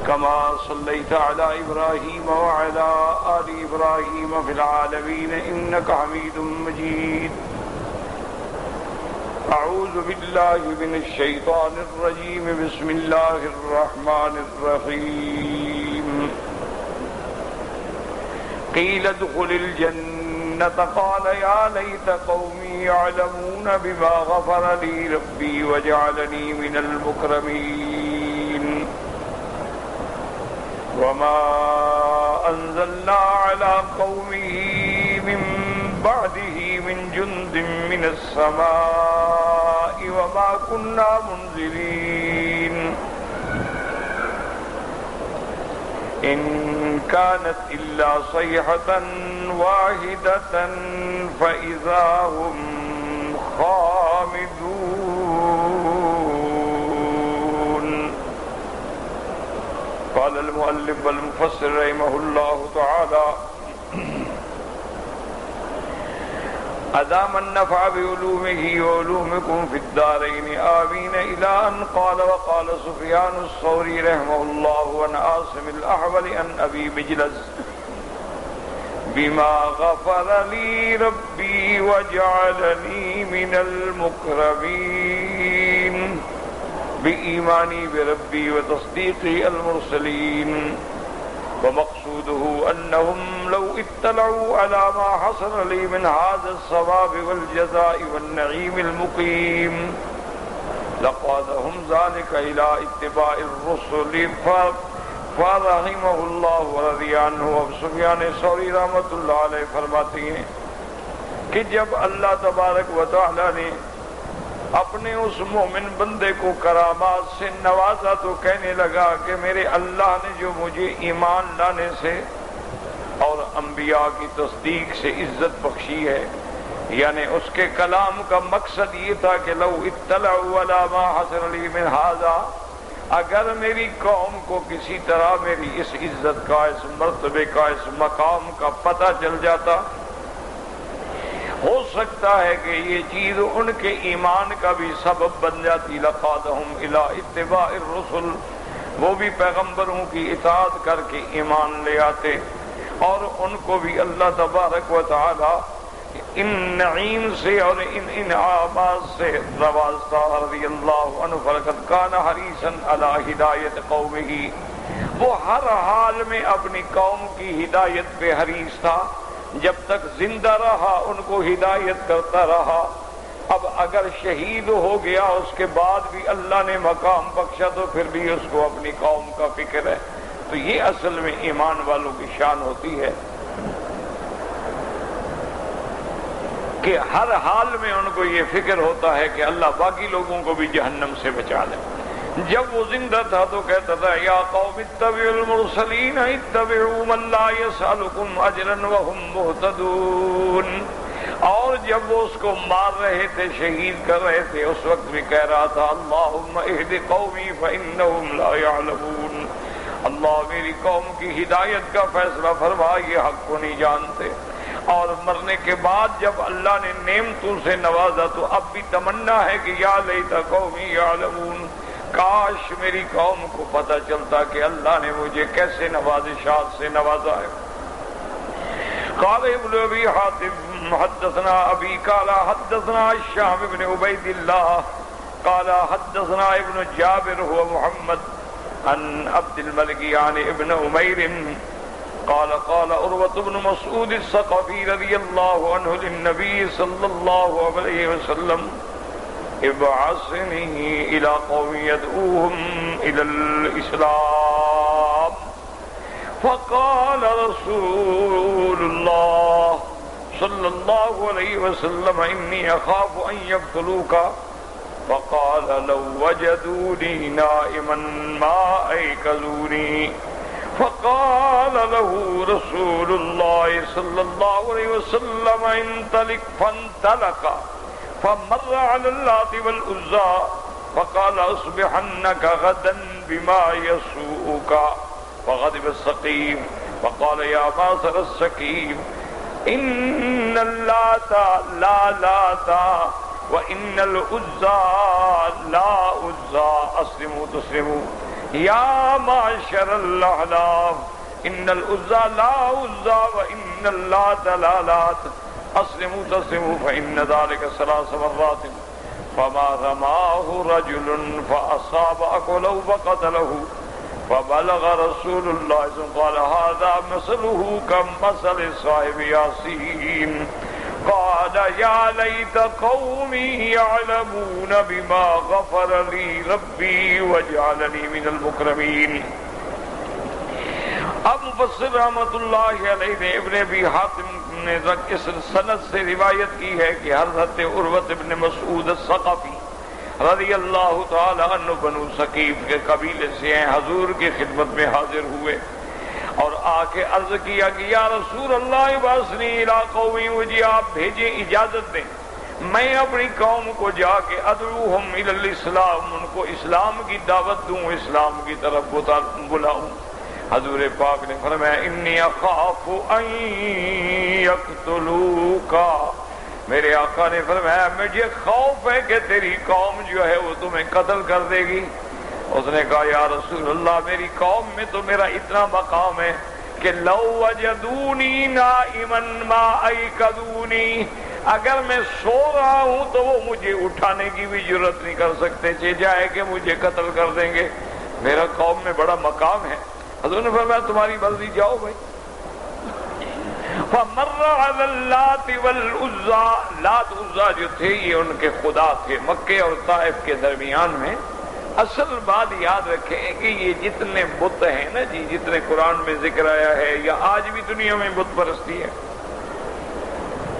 كما صليت على إبراهيم وعلى آل إبراهيم في العالمين إنك حميد مجيد. أعوذ بالله من الشيطان الرجيم. بسم الله الرحمن الرحيم. قيل ادخل الجنة قال يا ليت قومي يعلمون بما غفر لي ربي وجعلني من المكرمين. وما أنزلنا على قومه من بعده من جند من السماء وما كنا منزلين. إن كانت إلا صيحة واحدة فإذا هم خامدون. قال المؤلف والمفسر رحمه الله تعالى: أدام النفع بعلومه وعلومكم في الدارين آمين. إلى أن قال: وقال سفيان الثوري رحمه الله عن عاصم الأحول عن أبي مجلس: بما غفر لي ربي وجعلني من المكرمين. بإيماني بربي وتصديقي المرسلين. ومقصوده أنهم لو اطلعوا على ما حصل لي من هذا الثواب والجزاء والنعيم المقيم لقادهم ذلك إلى اتباع الرسل. فرحمه الله ورضي عنه. اب سفیان ثوری رحمۃ اللہ علیہ فرماتے ہیں کہ جب اللہ تبارک و تعالی نے اپنے اس مومن بندے کو کرامات سے نوازا تو کہنے لگا کہ میرے اللہ نے جو مجھے ایمان لانے سے اور انبیاء کی تصدیق سے عزت بخشی ہے، یعنی اس کے کلام کا مقصد یہ تھا کہ لو اطلعوا علی ما حصل لی من ھذا، اگر میری قوم کو کسی طرح میری اس عزت کا، اس مرتبے کا، اس مقام کا پتہ چل جاتا، ہو سکتا ہے کہ یہ چیز ان کے ایمان کا بھی سبب بن جاتی. لقادہم الی اتباع الرسل، وہ بھی پیغمبروں کی اطاعت کر کے ایمان لے آتے اور ان کو بھی اللہ تبارک و تعالی ان نعیم سے اور ان انعامات سے نوازتا. رضی اللہ عنہ فلقد کان حریصا علی ہدایت قومہ، وہ ہر حال میں اپنی قوم کی ہدایت پہ حریص تھا. جب تک زندہ رہا ان کو ہدایت کرتا رہا. اب اگر شہید ہو گیا اس کے بعد بھی اللہ نے مقام بخشا تو پھر بھی اس کو اپنی قوم کا فکر ہے. تو یہ اصل میں ایمان والوں کی شان ہوتی ہے کہ ہر حال میں ان کو یہ فکر ہوتا ہے کہ اللہ باقی لوگوں کو بھی جہنم سے بچا لے. جب وہ زندہ تھا تو کہتا تھا یا قوم اتبعوا المرسلین اتبعوا من لا يسألكم اجرا وهم مهتدون. اور جب وہ اس کو مار رہے تھے، شہید کر رہے تھے، اس وقت بھی کہہ رہا تھا اللہم اہد قومی فإنہم لا يعلمون. اللہ میری قوم کی ہدایت کا فیصلہ فرما، یہ حق کو نہیں جانتے. اور مرنے کے بعد جب اللہ نے نعمتوں سے نوازا تو اب بھی تمنا ہے کہ یا لیت قومی یعلمون، کاش میری قوم کو پتہ چلتا کہ اللہ نے مجھے کیسے نوازشات سے نوازا ہے. قال ابن ابی حاتم حدثنا ابی قال حدثنا الشام بن عبید اللہ قال حدثنا ابن جابر هو محمد عن عبد الملك عن ابن عمیر قال قال عروة بن مسعود الثقفي رضي الله عنه للنبي صلى الله عليه وسلم ابعثني الى قوم يدعوهم الى الاسلام. فقال رسول الله صلى الله عليه وسلم اني اخاف ان يقتلوك. فقال لو وجدوني نائما ما ايقظوني. فقال له رسول الله صلى الله عليه وسلم انطلق. فانطلق فمر على اللات والعزى فقال اصبحنك غدا بما يسوءك. فغضب السقيم فقال يا معشر السقيم ان اللات لا لاتا وان العزى لا عزى اسلموا تسلموا. یا معشر الاحلاف ان العزى لا عزى وان اللات لا لات اسلموا تسلموا فان ذلك 3 مرات فما رماه رجل فاصاب عقله فقتله فبلغ رسول الله صلى الله عليه وسلم قال هذا مثله كمثل صاحب ياسين قال يا ليت قومي يعلمون بما غفر لي ربي وجعلني من المكرمين. اب مفسر رحمۃ اللہ علیہ نے ابن ابی حاتم نے اس سند سے روایت کی ہے کہ حضرت عروۃ ابن مسعود الثقفی رضی اللہ تعالی عنہ بنو ثقیف کے قبیلے سے ہیں، حضور کی خدمت میں حاضر ہوئے اور آ کے عرض کیا کہ یا رسول اللہ ابعثنی الی قومی، مجھے آپ بھیجیں، اجازت دیں میں اپنی قوم کو جا کے ادعوہم الی الاسلام، ان کو اسلام کی دعوت دوں، اسلام کی طرف بلاؤں. حضور پاک نے فرمایا انی اخاف ان یقتلوک، میرے آقا نے فرمایا مجھے خوف ہے کہ تیری قوم جو ہے وہ تمہیں قتل کر دے گی. اس نے کہا یا رسول اللہ میری قوم میں تو میرا اتنا مقام ہے کہ لو وجدونی نائما ما ایقظونی، اگر میں سو رہا ہوں تو وہ مجھے اٹھانے کی بھی جرت نہیں کر سکتے، چہ جائے کہ مجھے قتل کر دیں گے. میرا قوم میں بڑا مقام ہے. حضور نے فرمایا تمہاری مرضی، جاؤ بھائی. فمر علی اللات والعزى، لات عزا جو تھے یہ ان کے خدا تھے مکے اور طائف کے درمیان میں. اصل بات یاد رکھیں کہ یہ جتنے بت ہیں نا جی، جتنے قرآن میں ذکر آیا ہے یا آج بھی دنیا میں بت پرستی ہے.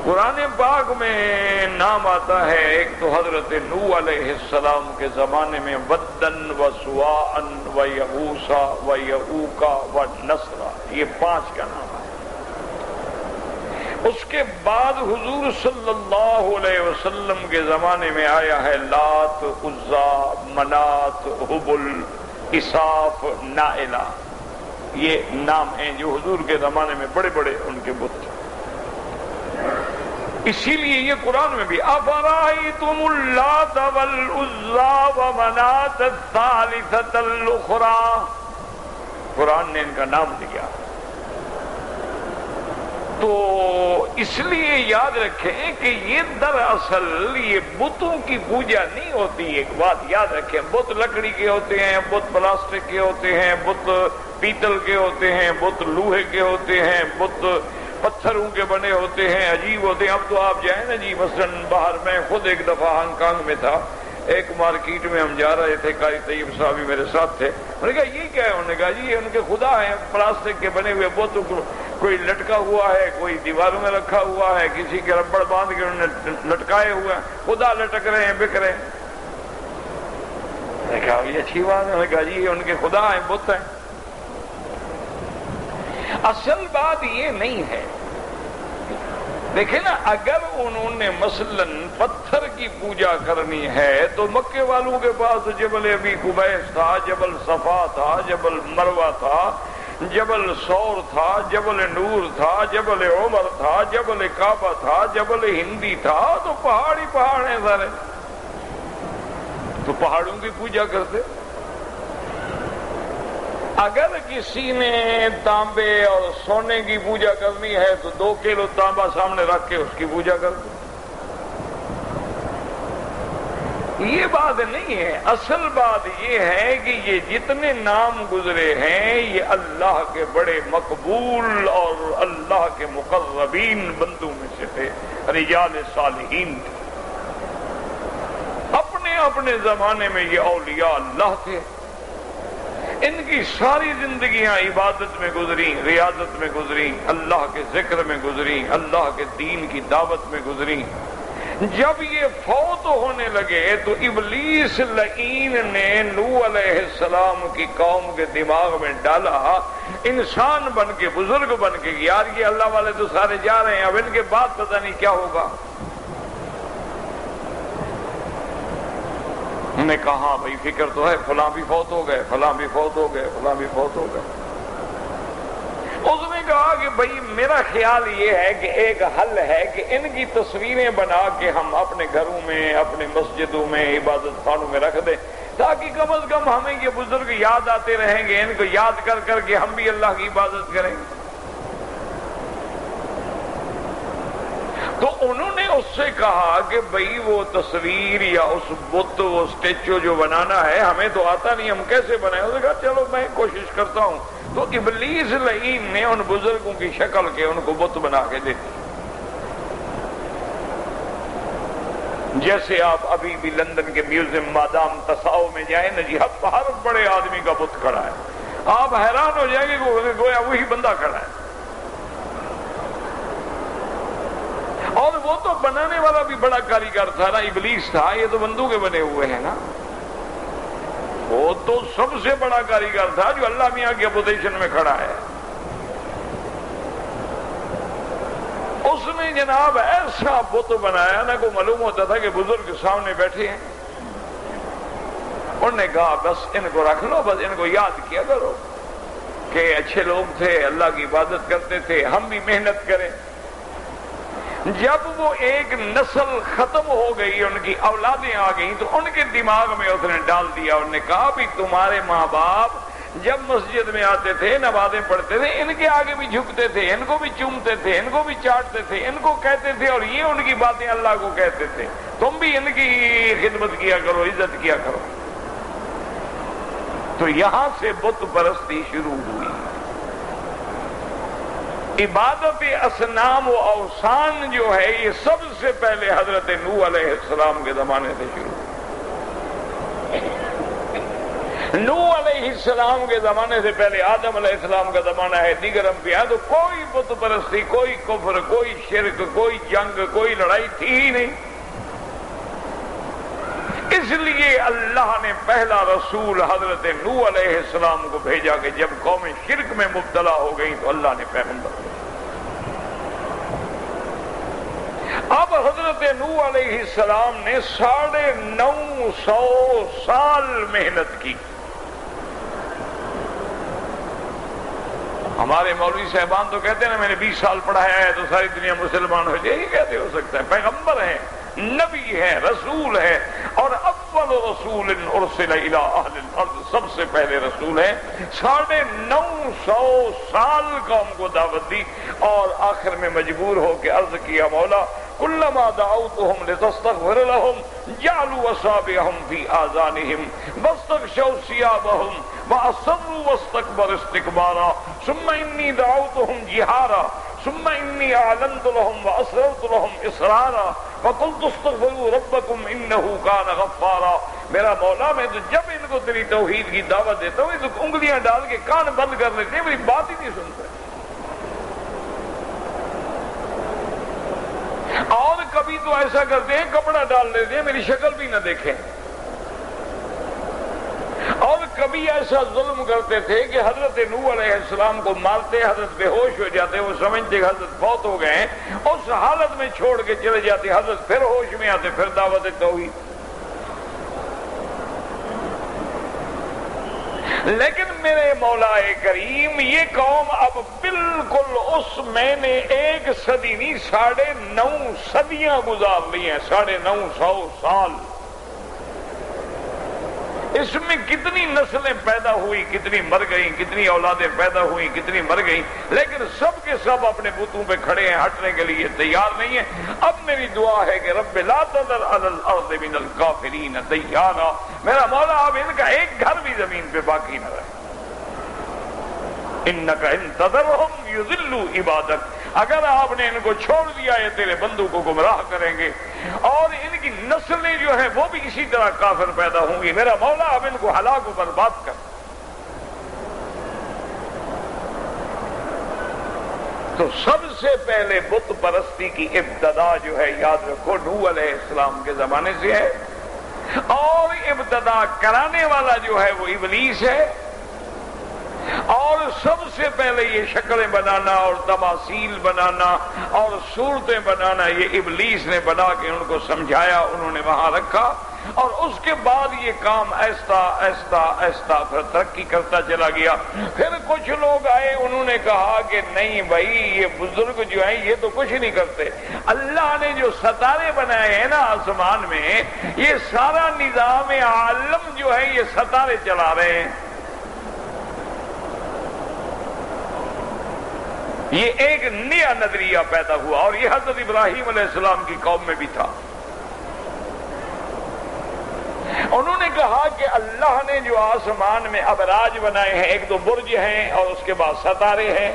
قرآن پاک میں نام آتا ہے ایک تو حضرت نوح علیہ السلام کے زمانے میں ودن و سواعا و یغوثا و یعوقا و نصرا، یہ 5 کا نام ہے. اس کے بعد حضور صلی اللہ علیہ وسلم کے زمانے میں آیا ہے لات، عزا، منات، حبل، اساف، نائلہ. یہ نام ہیں جو حضور کے زمانے میں بڑے بڑے ان کے بت تھے. اسی لیے یہ قرآن میں بھی افرأیتم اللات والعزى ومناة الثالثة الأخرى، قرآن نے ان کا نام دیا. تو اس لیے یاد رکھیں کہ یہ دراصل یہ بتوں کی پوجا نہیں ہوتی. ایک بات یاد رکھیں، بت لکڑی کے ہوتے ہیں، بت پلاسٹک کے ہوتے ہیں، بت پیتل کے ہوتے ہیں، بت لوہے کے ہوتے ہیں، بت پتھروں کے بنے ہوتے ہیں، عجیب ہوتے ہیں. اب تو آپ جائیں نا جی، مثلا باہر میں خود ایک دفعہ ہانگ کانگ میں تھا، ایک مارکیٹ میں ہم جا رہے تھے، قاری طیب صاحب بھی میرے ساتھ تھے. انہوں نے کہا یہ کیا ہے؟ انہوں نے کہا جی یہ ان کے خدا ہیں، پلاسٹک کے بنے ہوئے بت، کوئی لٹکا ہوا ہے، کوئی دیواروں میں رکھا ہوا ہے، کسی کے ربڑ باندھ کے انہوں نے لٹکائے ہوئے ہیں، خدا لٹک رہے ہیں، بک رہے ہیں. میں نے کہا یہ اچھی بات ہے. انہوں نے کہا جی یہ ان کے خدا ہیں، بت ہیں. اصل بات یہ نہیں ہے. دیکھیں نا، اگر انہوں نے مثلا پتھر کی پوجا کرنی ہے تو مکے والوں کے پاس جبل ابی قبیس تھا، جبل صفا تھا، جبل مروہ تھا، جبل سور تھا، جبل نور تھا، جبل عمر تھا، جبل کعبہ تھا، جبل ہندی تھا. تو پہاڑ ہی پہاڑ ہیں سارے، تو پہاڑوں کی پوجا کرتے. اگر کسی نے تانبے اور سونے کی پوجا کرنی ہے تو 2 کلو تانبا سامنے رکھ کے اس کی پوجا کر دو. یہ بات نہیں ہے. اصل بات یہ ہے کہ یہ جتنے نام گزرے ہیں یہ اللہ کے بڑے مقبول اور اللہ کے مقربین بندوں میں سے تھے، رجال صالحین تھے. اپنے اپنے زمانے میں یہ اولیاء اللہ تھے. ان کی ساری زندگیاں عبادت میں گزری، ریاضت میں گزری، اللہ کے ذکر میں گزری، اللہ کے دین کی دعوت میں گزری. جب یہ فوت ہونے لگے تو ابلیس لعین نے نوح علیہ السلام کی قوم کے دماغ میں ڈالا، انسان بن کے، بزرگ بن کے، یار یہ اللہ والے تو سارے جا رہے ہیں، اب ان کے بعد پتہ نہیں کیا ہوگا. ہم نے کہا ہاں بھائی فکر تو ہے، فلاں بھی فوت ہو گئے، فلاں بھی فوت ہو گئے، فلاں بھی فوت ہو گئے. اس نے کہا کہ بھائی میرا خیال یہ ہے کہ ایک حل ہے کہ ان کی تصویریں بنا کے ہم اپنے گھروں میں، اپنے مسجدوں میں، عبادت خانوں میں رکھ دیں تاکہ کم از کم ہمیں یہ بزرگ یاد آتے رہیں گے، ان کو یاد کر کر کے ہم بھی اللہ کی عبادت کریں گے۔ تو انہوں نے اس سے کہا کہ بھئی وہ تصویر یا اس بت وہ اسٹیچو جو بنانا ہے ہمیں تو آتا نہیں، ہم کیسے بنائیں؟ اس نے کہا چلو میں کوشش کرتا ہوں۔ تو ابلیس لعین نے ان بزرگوں کی شکل کے ان کو بت بنا کے دے دی۔ جیسے آپ ابھی بھی لندن کے میوزیم مادام تساؤ میں جائیں نا جی، ہر بڑے آدمی کا بت کھڑا ہے، آپ حیران ہو جائیں گے کہ گویا وہی بندہ کھڑا ہے۔ اور وہ تو بنانے والا بھی بڑا کاریگر تھا نا، ابلیس تھا، یہ تو بندوں کے بنے ہوئے ہیں نا۔ وہ تو سب سے بڑا کاریگر تھا جو اللہ میاں کی اپوزیشن میں کھڑا ہے۔ اس نے جناب ایسا بت بنایا نا، کو معلوم ہوتا تھا کہ بزرگ سامنے بیٹھے ہیں۔ انہوں نے کہا بس ان کو رکھ لو، بس ان کو یاد کیا کرو کہ اچھے لوگ تھے، اللہ کی عبادت کرتے تھے، ہم بھی محنت کریں۔ جب وہ ایک نسل ختم ہو گئی، ان کی اولادیں آ گئیں، تو ان کے دماغ میں اس نے ڈال دیا، انہوں نے کہا بھی تمہارے ماں باپ جب مسجد میں آتے تھے، نمازیں پڑھتے تھے، ان کے آگے بھی جھکتے تھے، ان کو بھی چومتے تھے، ان کو بھی چاٹتے تھے، ان کو کہتے تھے، اور یہ ان کی باتیں اللہ کو کہتے تھے، تم بھی ان کی خدمت کیا کرو، عزت کیا کرو۔ تو یہاں سے بت پرستی شروع ہوئی۔ عبادت اصنام و اوثان جو ہے یہ سب سے پہلے حضرت نوح علیہ السلام کے زمانے سے شروع ہوئی۔ نوح علیہ السلام کے زمانے سے پہلے آدم علیہ السلام کا زمانہ ہے، دیگر انبیاء تو کوئی بت پرستی، کوئی کفر، کوئی شرک، کوئی جنگ، کوئی لڑائی تھی ہی نہیں۔ اس لیے اللہ نے پہلا رسول حضرت نوح علیہ السلام کو بھیجا کہ جب قوم شرک میں مبتلا ہو گئی تو اللہ نے پیغمبر بھیجا۔ اب حضرت نوح علیہ السلام نے 950 سال محنت کی۔ ہمارے مولوی صاحبان تو کہتے ہیں نا میں نے 20 سال پڑھایا ہے تو ساری دنیا مسلمان ہو جائے، یہ کیسے ہو سکتا ہے؟ پیغمبر ہے، نبی ہے، رسول ہے، اور اول رسول ارسل الی اہل الارض، سب سے پہلے رسول ہے۔ 950 سال قوم کو دعوت دی، اور آخر میں مجبور ہو کے عرض کیا مولا کلما دعوتهم لتستغفر لهم جعلوا اصابعهم في آذانهم واستغشوا ثيابهم واصروا واستكبروا استكبارا ثم اني دعوتهم جهارا ثم انی اعلنت لهم واسررت لهم اسرارا وقلت استغفروا ربکم انه کان غفارا۔ میرا مولا میں تو جب ان کو تیری توحید کی دعوت دیتا ہوں تو انگلیاں ڈال کے کان بند کر لیتے ہیں، میری بات ہی نہیں سنتے۔ اور کبھی تو ایسا کرتے ہیں کپڑا ڈال لیتے ہیں، میری شکل بھی نہ دیکھیں۔ اور کبھی ایسا ظلم کرتے تھے کہ حضرت نوح علیہ السلام کو مارتے، حضرت بے ہوش ہو جاتے، وہ سمجھتے کہ حضرت فوت ہو گئے ہیں، اس حالت میں چھوڑ کے چلے جاتے، حضرت پھر ہوش میں آتے، پھر دعوت توحید۔ لیکن میرے مولا کریم یہ قوم اب بالکل اس میں نے 1 صدی نہیں 9.5 صدیاں گزار لی ہیں، 950 سال۔ اس میں کتنی نسلیں پیدا ہوئی، کتنی مر گئیں، کتنی اولادیں پیدا ہوئیں، کتنی مر گئیں، لیکن سب کے سب اپنے بتوں پہ کھڑے ہیں، ہٹنے کے لیے تیار نہیں ہیں۔ اب میری دعا ہے کہ رب لا تذر علی الارض من الکافرین دیارا، میرا مولا اب ان کا ایک گھر بھی زمین پہ باقی نہ رہے۔ انک ان تذرہم یضلوا عبادک، اگر آپ نے ان کو چھوڑ دیا یہ تیرے بندوں کو گمراہ کریں گے، اور ان کی نسلیں جو ہیں وہ بھی اسی طرح کافر پیدا ہوں گی۔ میرا مولا اب ان کو ہلاک و برباد کر۔ تو سب سے پہلے بت پرستی کی ابتدا جو ہے یاد رکھو نوح علیہ السلام کے زمانے سے ہے، اور ابتدا کرانے والا جو ہے وہ ابلیس ہے، اور سب سے پہلے یہ شکلیں بنانا اور تماثیل بنانا اور صورتیں بنانا یہ ابلیس نے بنا کے ان کو سمجھایا، انہوں نے وہاں رکھا۔ اور اس کے بعد یہ کام ایسا ایسا ایسا پھر ترقی کرتا چلا گیا. پھر کچھ لوگ آئے, انہوں نے کہا کہ نہیں بھائی یہ بزرگ جو ہیں یہ تو کچھ نہیں کرتے, اللہ نے جو ستارے بنائے ہیں نا آسمان میں, یہ سارا نظام عالم جو ہے یہ ستارے چلا رہے ہیں. یہ ایک نیا نظریہ پیدا ہوا, اور یہ حضرت ابراہیم علیہ السلام کی قوم میں بھی تھا. انہوں نے کہا کہ اللہ نے جو آسمان میں ابراج بنائے ہیں, ایک دو برج ہیں اور اس کے بعد ستارے ہیں,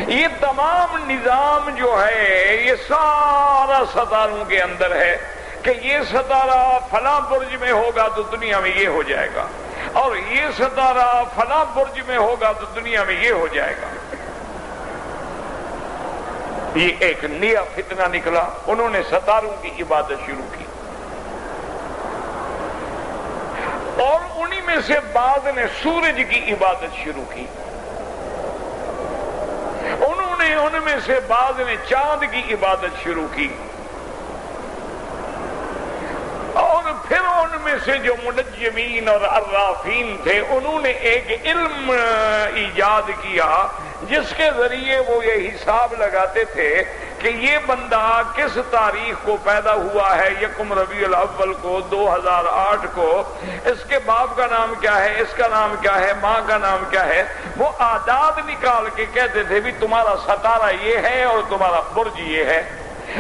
یہ تمام نظام جو ہے یہ سارا ستاروں کے اندر ہے کہ یہ ستارہ فلاں برج میں ہوگا تو دنیا میں یہ ہو جائے گا, اور یہ ستارہ فلاں برج میں ہوگا تو دنیا میں یہ ہو جائے گا. یہ ایک نیا فتنہ نکلا, انہوں نے ستاروں کی عبادت شروع کی, اور انہی میں سے بعض نے سورج کی عبادت شروع کی, ان میں سے بعض نے چاند کی عبادت شروع کی, اور پھر ان میں سے جو منجمین اور عرافین تھے انہوں نے ایک علم ایجاد کیا جس کے ذریعے وہ یہ حساب لگاتے تھے کہ یہ بندہ کس تاریخ کو پیدا ہوا ہے, یکم ربیع الاول کو 2008 کو, اس کے باپ کا نام کیا ہے, اس کا نام کیا ہے, ماں کا نام کیا ہے. وہ اعداد نکال کے کہتے تھے بھی تمہارا ستارہ یہ ہے اور تمہارا برج یہ ہے,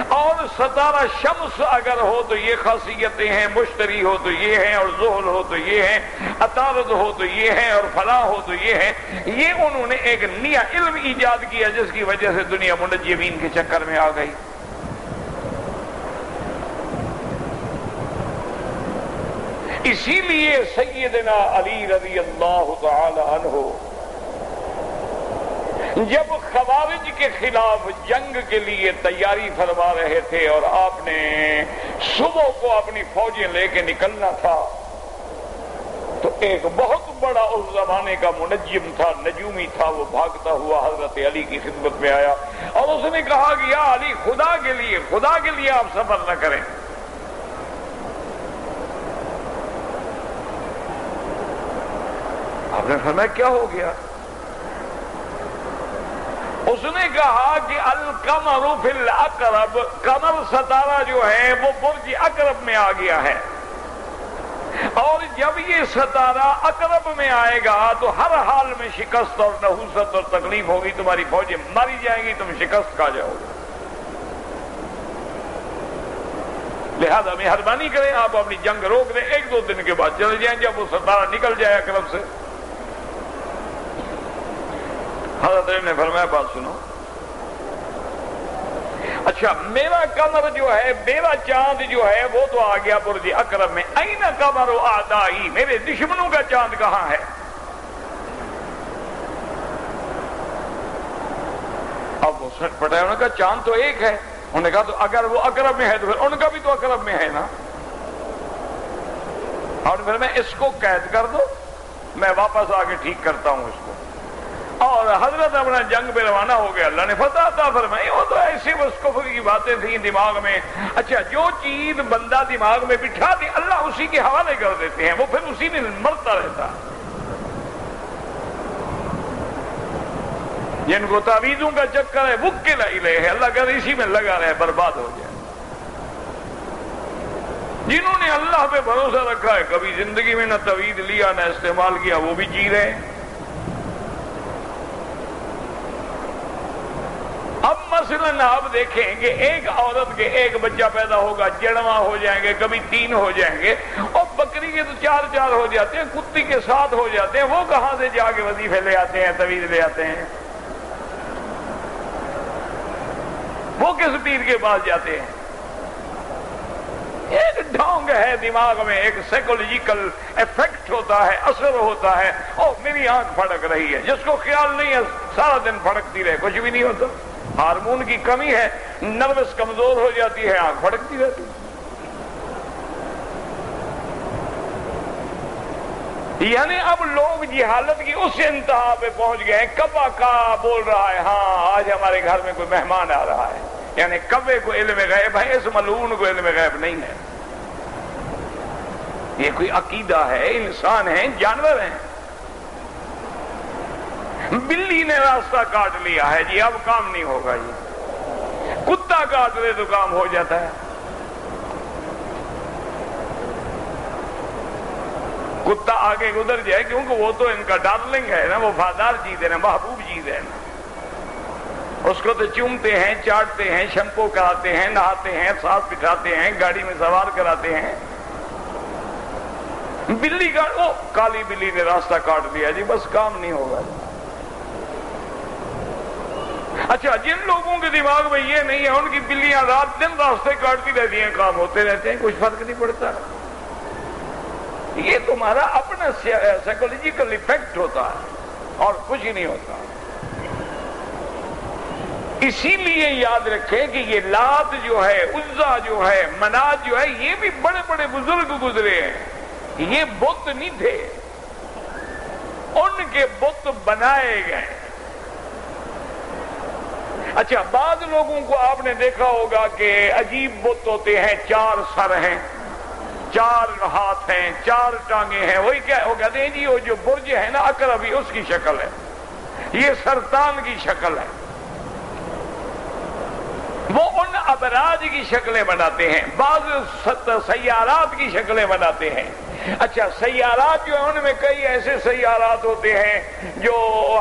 اور ستارہ شمس اگر ہو تو یہ خاصیتیں ہیں, مشتری ہو تو یہ ہیں, اور زحل ہو تو یہ ہیں, عطارد ہو تو یہ ہیں, اور فلاں ہو تو یہ ہیں. یہ انہوں نے ایک نیا علم ایجاد کیا جس کی وجہ سے دنیا منجمین کے چکر میں آ گئی. اسی لیے سیدنا علی رضی اللہ تعالی عنہ جب خوارج کے خلاف جنگ کے لیے تیاری فرما رہے تھے اور آپ نے صبح کو اپنی فوجیں لے کے نکلنا تھا, تو ایک بہت بڑا اس زمانے کا منجم تھا, نجومی تھا, وہ بھاگتا ہوا حضرت علی کی خدمت میں آیا اور اس نے کہا کہ یا علی خدا کے لیے آپ سفر نہ کریں. آپ نے فرمایا کیا ہو گیا؟ اس نے کہا کہ القمر فی الاقرب, قمر ستارہ جو ہے وہ برج اقرب میں آ گیا ہے, اور جب یہ ستارہ اقرب میں آئے گا تو ہر حال میں شکست اور نحوست اور تکلیف ہوگی, تمہاری فوجیں ماری جائیں گی, تم شکست کھا جاؤ گے. لہذا مہربانی کریں آپ اپنی جنگ روک دیں, 1-2 دن کے بعد چلے جائیں جب وہ ستارہ نکل جائے اقرب سے. حضرت نے فرمایا بات سنو, اچھا میرا قمر جو ہے, میرا چاند جو ہے وہ تو آ گیا برج اقرب میں, این قمر اعدائی, میرے دشمنوں کا چاند کہاں ہے؟ اب وہ سٹ پٹا, انہوں نے کہا چاند تو ایک ہے. انہوں نے کہا تو اگر وہ اقرب میں ہے تو پھر ان کا بھی تو اقرب میں ہے نا. اور پھر میں اس کو قید کر دو, میں واپس آ کے ٹھیک کرتا ہوں اس کو. اور حضرت اپنا جنگ پہ روانہ ہو گیا. اللہ نے فتح عطا فرمائی. وہ تو ایسی بس کفر کی باتیں تھیں دماغ میں. اچھا جو چیز بندہ دماغ میں بٹھا دی اللہ اسی کے حوالے کر دیتے ہیں, وہ پھر اسی میں مرتا رہتا. جن کو تعویذوں کا چکر ہے وکل الیہ, اللہ کہتا ہے اسی میں لگا رہے, برباد ہو جائے. جنہوں نے اللہ پہ بھروسہ رکھا ہے, کبھی زندگی میں نہ تعویذ لیا نہ استعمال کیا, وہ بھی جی رہے ہیں. اب مثلاً آپ دیکھیں کہ ایک عورت کے ایک بچہ پیدا ہوگا, جڑواں ہو جائیں گے, کبھی 3 ہو جائیں گے, اور بکری کے تو 4 ہو جاتے ہیں, کتی کے 7 ہو جاتے ہیں. وہ کہاں سے جا کے وظیفے لے آتے ہیں, تعویذ لے آتے ہیں؟ وہ کس پیر کے پاس جاتے ہیں؟ ایک ڈھونگ ہے دماغ میں, ایک سائیکولوجیکل ایفیکٹ ہوتا ہے, اثر ہوتا ہے. او میری آنکھ پھڑک رہی ہے, جس کو خیال نہیں ہے سارا دن پھڑکتی رہے, کچھ بھی نہیں ہوتا. ہارمون کی کمی ہے, نروس کمزور ہو جاتی ہے, آنکھ پھڑکتی رہتی. یعنی اب لوگ جہالت کی اس انتہا پہ پہنچ گئے ہیں. کبا کا بول رہا ہے, ہاں آج ہمارے گھر میں کوئی مہمان آ رہا ہے, یعنی کبے کو علم غیب ہے, اس ملعون کو علم غیب نہیں ہے. یہ کوئی عقیدہ ہے؟ انسان ہیں، جانور ہیں۔ بلی نے راستہ کاٹ لیا ہے جی، اب کام نہیں ہوگا جی، کتا کاٹ لے تو کام ہو جاتا ہے۔ کتا آگے گزر جائے کیونکہ وہ تو ان کا ڈارلنگ ہے نا، وہ وفادار چیز ہے نا، محبوب چیز ہے نا، اس کو تو چومتے ہیں، چاٹتے ہیں، شیمپو کراتے ہیں، نہاتے ہیں، ساتھ بٹھاتے ہیں، گاڑی میں سوار کراتے ہیں۔ بلی کا کالی بلی نے راستہ کاٹ دیا جی، بس کام نہیں ہوگا۔ اچھا، جن لوگوں کے دماغ میں یہ نہیں ہے، ان کی بلیاں رات دن راستے کاٹتی رہتی ہیں، کام ہوتے رہتے ہیں، کچھ فرق نہیں پڑتا۔ یہ تمہارا اپنا سائیکولوجیکل ایفیکٹ ہوتا ہے اور کچھ ہی نہیں ہوتا۔ اسی لیے یاد رکھیں کہ یہ لات جو ہے، عزا جو ہے، منات جو ہے، یہ بھی بڑے بڑے بزرگ گزرے ہیں، یہ بت نہیں تھے، ان کے بت بنائے گئے۔ اچھا، بعض لوگوں کو آپ نے دیکھا ہوگا کہ عجیب بت ہوتے ہیں، 4 سر ہیں، 4 ہاتھ ہیں، 4 ٹانگیں ہیں، وہی کیا وہ کہتے ہیں جی، وہ جو برج ہے نا اقربی، اس کی شکل ہے، یہ سرطان کی شکل ہے۔ وہ ان ابراج کی شکلیں بناتے ہیں، بعض سیارات کی شکلیں بناتے ہیں۔ اچھا، سیارات جو ہیں ان میں کئی ایسے سیارات ہوتے ہیں جو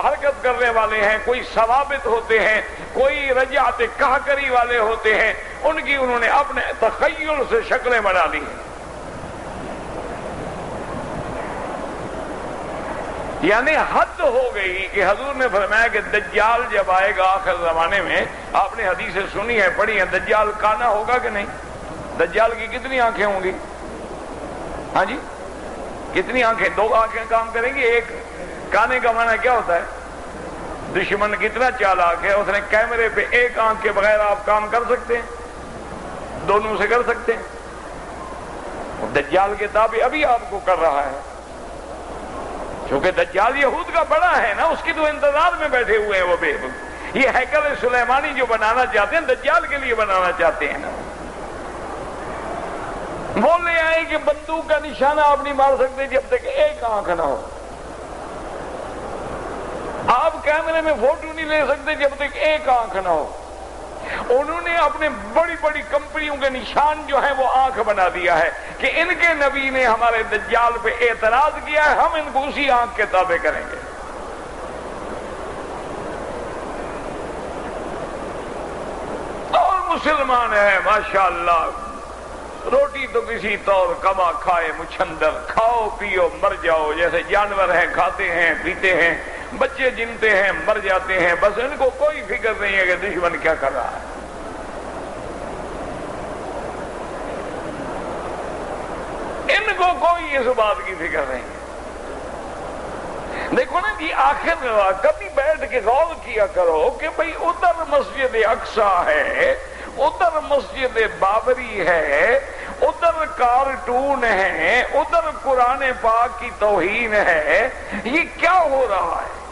حرکت کرنے والے ہیں، کوئی ثوابت ہوتے ہیں، کوئی رجعت کہکری والے ہوتے ہیں، ان کی انہوں نے اپنے تخیل سے شکلیں بنا لی ہیں۔ یعنی حد ہو گئی کہ حضور نے فرمایا کہ دجال جب آئے گا آخر زمانے میں، آپ نے حدیثیں سنی ہیں، پڑھی ہیں، دجال کانا ہوگا کہ نہیں؟ دجال کی کتنی آنکھیں ہوں گی؟ ہاں جی، کتنی آنکھیں؟ 2 آنکھیں کام کریں گی؟ ایک کانے کا معنی کیا ہوتا ہے؟ دشمن کتنا چالاک ہے، اس نے کیمرے پہ ایک آنکھ کے بغیر آپ کام کر سکتے ہیں؟ دونوں سے کر سکتے ہیں؟ دجال کے تابع ابھی آپ کو کر رہا ہے، کیونکہ دجال یہود کا بڑا ہے نا، اس کی تو انتظار میں بیٹھے ہوئے ہیں وہ بے۔ یہ ہیکل سلیمانی جو بنانا چاہتے ہیں، دجال کے لیے بنانا چاہتے ہیں نا۔ وہ لے آئے کہ بندوق کا نشانہ آپ نہیں مار سکتے جب تک ایک آنکھ نہ ہو، آپ کیمرے میں فوٹو نہیں لے سکتے جب تک ایک آنکھ نہ ہو۔ انہوں نے اپنے بڑی بڑی کمپنیوں کے نشان جو ہے وہ آنکھ بنا دیا ہے کہ ان کے نبی نے ہمارے دجال پہ اعتراض کیا ہے، ہم ان کو اسی آنکھ کے تابع کریں گے۔ اور مسلمان ہے ماشاءاللہ، روٹی تو کسی طور کما کھائے مچھندر، کھاؤ پیو مر جاؤ، جیسے جانور ہیں، کھاتے ہیں پیتے ہیں، بچے جنتے ہیں مر جاتے ہیں، بس ان کو کوئی فکر نہیں ہے کہ دشمن کیا کر رہا ہے۔ ان کو کوئی اس بات کی فکر نہیں ہے۔ دیکھو نا جی، آخر کبھی بیٹھ کے غور کیا کرو کہ بھئی ادھر مسجد اقصی ہے، ادھر مسجد بابری ہے، ادھر کارٹون ہے، ادھر قرآن پاک کی توہین ہے، یہ کیا ہو رہا ہے؟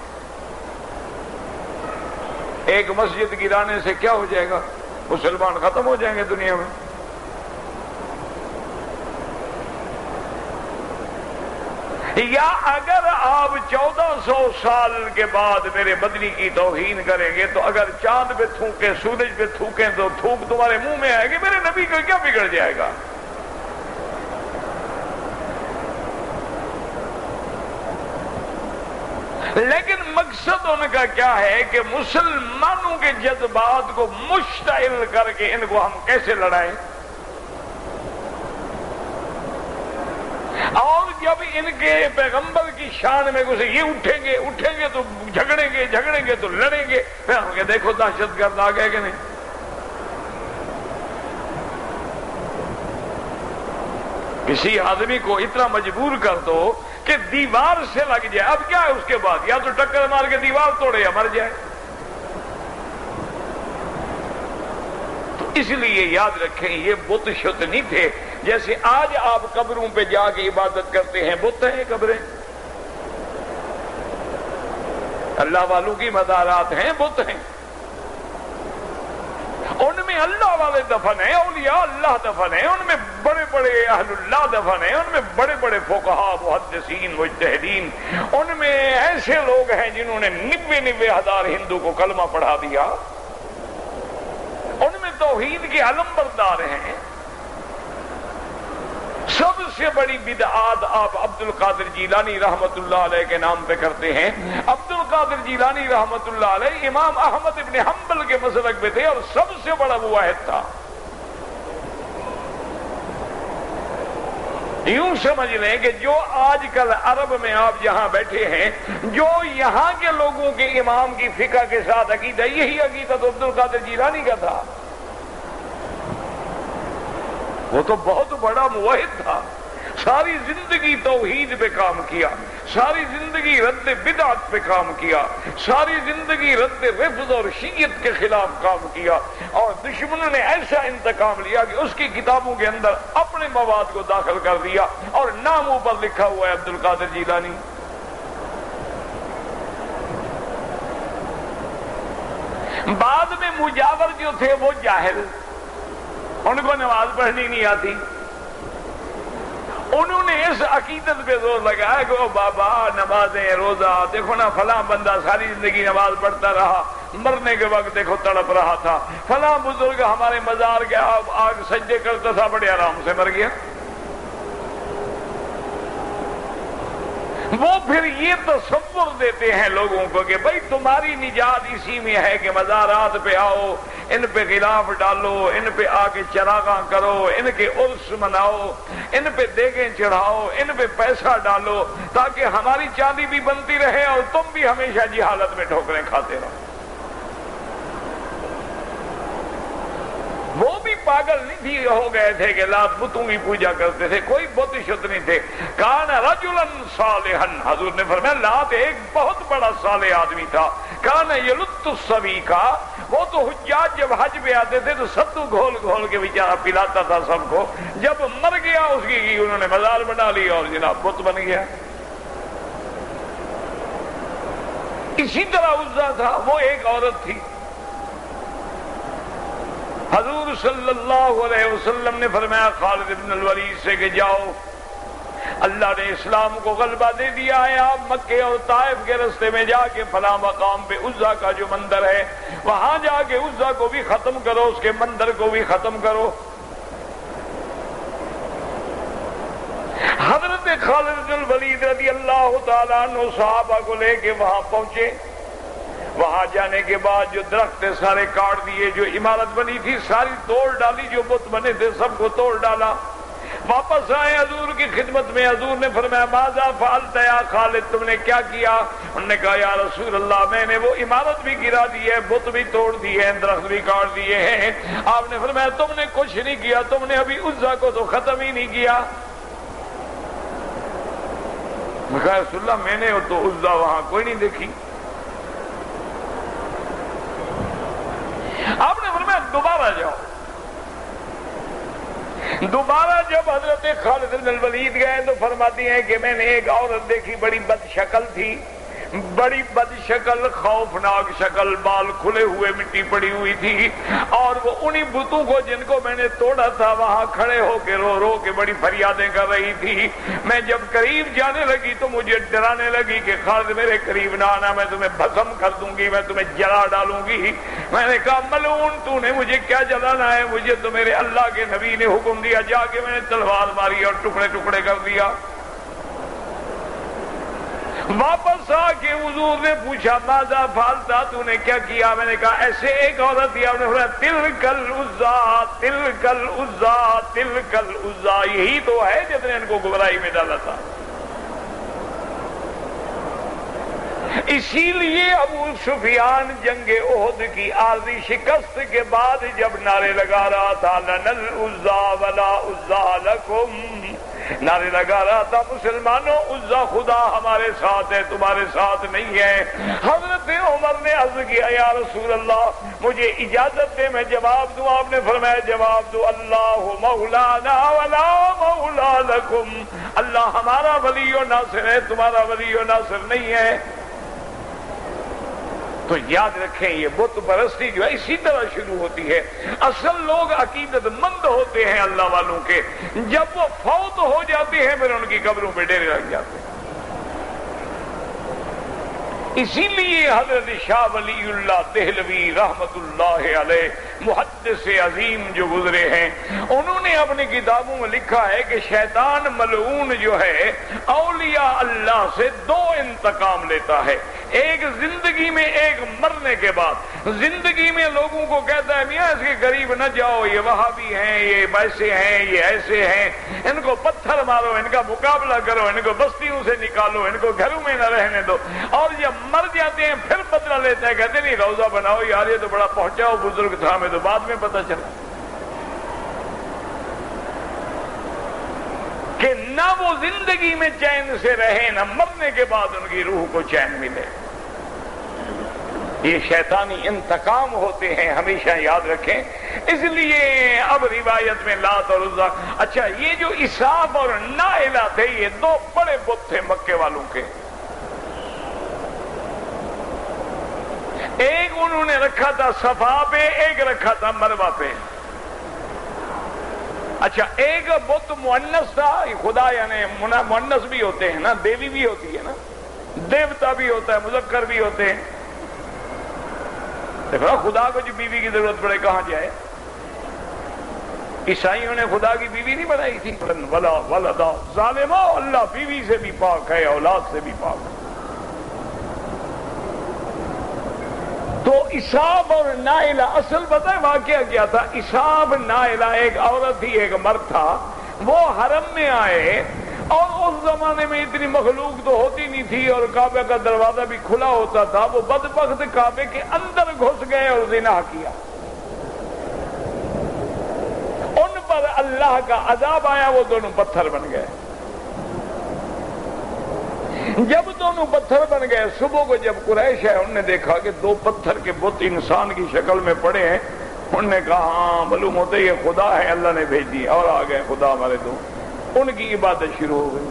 ایک مسجد گرانے سے کیا ہو جائے گا؟ مسلمان ختم ہو جائیں گے دنیا میں۔ یا اگر آپ 1400 سال کے بعد میرے مدنی کی توہین کریں گے تو اگر چاند پہ تھوکیں، سورج پہ تھوکیں تو تھوک تمہارے منہ میں آئے گی، میرے نبی کو کیا بگڑ جائے گا؟ لیکن مقصد ان کا کیا ہے کہ مسلمانوں کے جذبات کو مشتعل کر کے ان کو ہم کیسے لڑائیں، اور جب ان کے پیغمبر کی شان میں گھسے، یہ اٹھیں گے تو جھگڑیں گے تو لڑیں گے، پھر ہم کہ دیکھو دہشت گرد آ گئے کہ نہیں۔ کسی آدمی کو اتنا مجبور کر دو کہ دیوار سے لگ جائے، اب کیا ہے اس کے بعد؟ یا تو ٹکر مار کے دیوار توڑے یا مر جائے۔ تو اس لیے یاد رکھیں، یہ بت شت نہیں تھے جیسے آج آپ قبروں پہ جا کے عبادت کرتے ہیں، بت ہیں قبریں، اللہ والوں کی مزارات ہیں، بت ہیں، ان میں میں اللہ والے دفن ہیں، اولیاء اللہ دفن ہیں، ان میں بڑے بڑے اہل اللہ دفن ہیں، ان میں بڑے بڑے فقہاء محدثین مجتہدین، ان میں ایسے لوگ ہیں جنہوں نے 90,000 ہندو کو کلمہ پڑھا دیا، ان میں توحید کے علم بردار ہیں۔ سب سے بڑی بدعات آپ عبد القادر جیلانی رحمت اللہ علیہ کے نام پہ کرتے ہیں۔ عبد القادر جیلانی رحمت اللہ علیہ امام احمد ابن حنبل کے مسلک میں تھے اور سب سے بڑا مواحد تھا۔ یوں سمجھ لیں کہ جو آج کل عرب میں آپ جہاں بیٹھے ہیں، جو یہاں کے لوگوں کے امام کی فقہ کے ساتھ عقیدہ، یہی عقیدہ تو عبد القادر جیلانی کا تھا۔ وہ تو بہت بڑا موحد تھا، ساری زندگی توحید پہ کام کیا، ساری زندگی رد بدعت پہ کام کیا، ساری زندگی رد رفض اور شیعت کے خلاف کام کیا، اور دشمنوں نے ایسا انتقام لیا کہ اس کی کتابوں کے اندر اپنے مواد کو داخل کر دیا اور نام اوپر لکھا ہوا ہے عبد القادر جیلانی۔ بعد میں مجاور جو تھے وہ جاہل، ان کو نماز پڑھنی نہیں آتی، انہوں نے اس عقیدت پہ زور لگایا کہ بابا نمازیں روزہ، دیکھو نا فلاں بندہ ساری زندگی نماز پڑھتا رہا، مرنے کے وقت دیکھو تڑپ رہا تھا، فلاں بزرگ ہمارے مزار کے آگ سجدے کرتا تھا، بڑے آرام سے مر گیا۔ وہ پھر یہ تصور دیتے ہیں لوگوں کو کہ بھائی تمہاری نجات اسی میں ہے کہ مزارات پہ آؤ، ان پہ غلاف ڈالو، ان پہ آ کے چراغاں کرو، ان کے عرس مناؤ، ان پہ دیگیں چڑھاؤ، ان پہ پیسہ ڈالو، تاکہ ہماری چاندی بھی بنتی رہے اور تم بھی ہمیشہ جہالت میں ٹھوکریں کھاتے رہو۔ وہ بھی پاگل نہیں تھی، ہو گئے تھے کہ لات بتوں کی پوجا کرتے تھے، کوئی بت شت نہیں تھے۔ کان رجلا صالحا، حضور نے فرمایا لات ایک بہت بڑا صالح آدمی تھا۔ کان یلت السبی کا، وہ تو حجاج جب حج پہ آتے تھے تو ستو گھول گھول کے بیچارہ پلاتا تھا سب کو، جب مر گیا اس کی انہوں نے مزار بنا لی اور جناب بت بن گیا۔ اسی طرح عزا تھا، وہ ایک عورت تھی۔ حضور صلی اللہ علیہ وسلم نے فرمایا خالد بن الولید سے کہ جاؤ، اللہ نے اسلام کو غلبہ دے دیا ہے، آپ مکے اور طائف کے رستے میں جا کے فلاں مقام پہ عزا کا جو مندر ہے وہاں جا کے عزا کو بھی ختم کرو، اس کے مندر کو بھی ختم کرو۔ حضرت خالد بن الولید رضی اللہ تعالیٰ عنہ صحابہ کو لے کے وہاں پہنچے۔ وہاں جانے کے بعد جو درخت سارے کاٹ دیے، جو عمارت بنی تھی ساری توڑ ڈالی، جو بت بنے تھے سب کو توڑ ڈالا۔ واپس آئے حضور کی خدمت میں، حضور نے فرمایا ماذا فعلت یا خالد، تم نے کیا کیا؟ انہوں نے کہا یا رسول اللہ میں نے وہ عمارت بھی گرا دی ہے، بت بھی توڑ دیے ہیں، درخت بھی کاٹ دیے ہیں۔ آپ نے فرمایا تم نے کچھ نہیں کیا، تم نے ابھی عزا کو تو ختم ہی نہیں کیا۔ میں کہا رسول اللہ میں نے تو عزا وہاں کوئی نہیں دیکھی۔ آپ نے فرمایا دوبارہ جاؤ۔ دوبارہ جب حضرت خالد بن الولید گئے تو فرماتی ہیں کہ میں نے ایک عورت دیکھی، بڑی بد شکل تھی، بڑی بد شکل، خوفناک شکل، بال کھلے ہوئے، مٹی پڑی ہوئی تھی، اور وہ انہی بتوں کو جن کو میں نے توڑا تھا وہاں کھڑے ہو کے رو رو کے بڑی فریادیں کر رہی تھی۔ میں جب قریب جانے لگی تو مجھے ڈرانے لگی کہ خالد میرے قریب نہ آنا، میں تمہیں بھسم کر دوں گی، میں تمہیں جلا ڈالوں گی۔ میں نے کہا ملعون تو نے مجھے کیا جلانا ہے، مجھے تو میرے اللہ کے نبی نے حکم دیا، جا کے میں نے تلوار ماری اور ٹکڑے ٹکڑے کر دیا۔ واپس آ کے حضور نے پوچھا ماذا فعلتا، تو نے کیا کیا؟ میں نے کہا ایسے ایک عورت تھی، آپ نے فرمایا تلک العزا تلک العزا تلک العزا، یہی تو ہے جس نے ان کو گمراہی میں ڈالا تھا۔ اسی لیے ابو سفیان جنگ احد کی عارضی شکست کے بعد جب نعرے لگا رہا تھا لنا العزا ولا عزا لکم، نعرے لگا رہا تھا مسلمانوں عزا خدا ہمارے ساتھ ہے، تمہارے ساتھ نہیں ہے۔ حضرت عمر نے عرض کیا یا رسول اللہ مجھے اجازت دے میں جواب دوں۔ آپ نے فرمایا جواب دو، اللہ مولانا ولا مولا لکم، اللہ ہمارا ولی و ناصر ہے، تمہارا ولی و ناصر نہیں ہے۔ تو یاد رکھیں یہ بت پرستی جو ہے اسی طرح شروع ہوتی ہے. اصل لوگ عقیدت مند ہوتے ہیں اللہ والوں کے، جب وہ فوت ہو جاتے ہیں پھر ان کی قبروں پہ ڈیرے لگ جاتے ہیں. اسی لیے حضرت شاہ ولی اللہ دہلوی رحمت اللہ علیہ محدث عظیم جو گزرے ہیں، انہوں نے اپنی کتابوں میں لکھا ہے کہ شیطان ملعون جو ہے اولیاء اللہ سے دو انتقام لیتا ہے، ایک زندگی میں ایک مرنے کے بعد. زندگی میں لوگوں کو کہتا ہے میاں اس کے قریب نہ جاؤ، یہ وہابی ہیں، یہ ویسے ہیں، یہ ایسے ہیں، ان کو پتھر مارو، ان کا مقابلہ کرو، ان کو بستیوں سے نکالو، ان کو گھروں میں نہ رہنے دو. اور جب مر جاتے ہیں پھر بدلہ لیتا ہے، کہتے نہیں روزہ بناؤ یار یہ تو بڑا پہنچاؤ بزرگ تھا، ہمیں تو بعد میں پتہ چلا کہ نہ وہ زندگی میں چین سے رہے نہ مرنے کے بعد ان کی روح کو چین ملے. یہ شیطانی انتقام ہوتے ہیں، ہمیشہ یاد رکھیں. اس لیے اب روایت میں لات اور عزا، اچھا یہ جو اساف اور نائلہ تھے یہ دو بڑے بت تھے مکے والوں کے. ایک انہوں نے رکھا تھا صفا پہ، ایک رکھا تھا مروہ پہ. اچھا ایک بت مؤنث تھا، خدا یعنی مؤنث بھی ہوتے ہیں نا، دیوی بھی ہوتی ہے نا، دیوتا بھی ہوتا ہے، مذکر بھی ہوتے ہیں. دیکھو خدا کو جو بیوی کی ضرورت پڑے کہاں جائے. عیسائیوں نے خدا کی بیوی نہیں بنائی تھی، ولا ولدا ظالمہ، اللہ بیوی سے بھی پاک ہے، اولاد سے بھی پاک ہے. تو اساف اور نائلہ اصل پتہ ہے واقعہ کیا تھا. اساف نائلہ ایک عورت تھی ایک مرد تھا، وہ حرم میں آئے اور اس زمانے میں اتنی مخلوق تو ہوتی نہیں تھی اور کعبے کا دروازہ بھی کھلا ہوتا تھا. وہ بدبخت کعبے کے اندر گھس گئے اور زنا کیا. ان پر اللہ کا عذاب آیا، وہ دونوں پتھر بن گئے. جب دونوں پتھر بن گئے، صبح کو جب قریش ہے انہوں نے دیکھا کہ دو پتھر کے بت انسان کی شکل میں پڑے ہیں، انہوں نے کہا ہاں معلوم ہوتا ہے یہ خدا ہے، اللہ نے بھیج دی. اور آ گئے خدا ہمارے دو. ان کی عبادت شروع ہو گئی.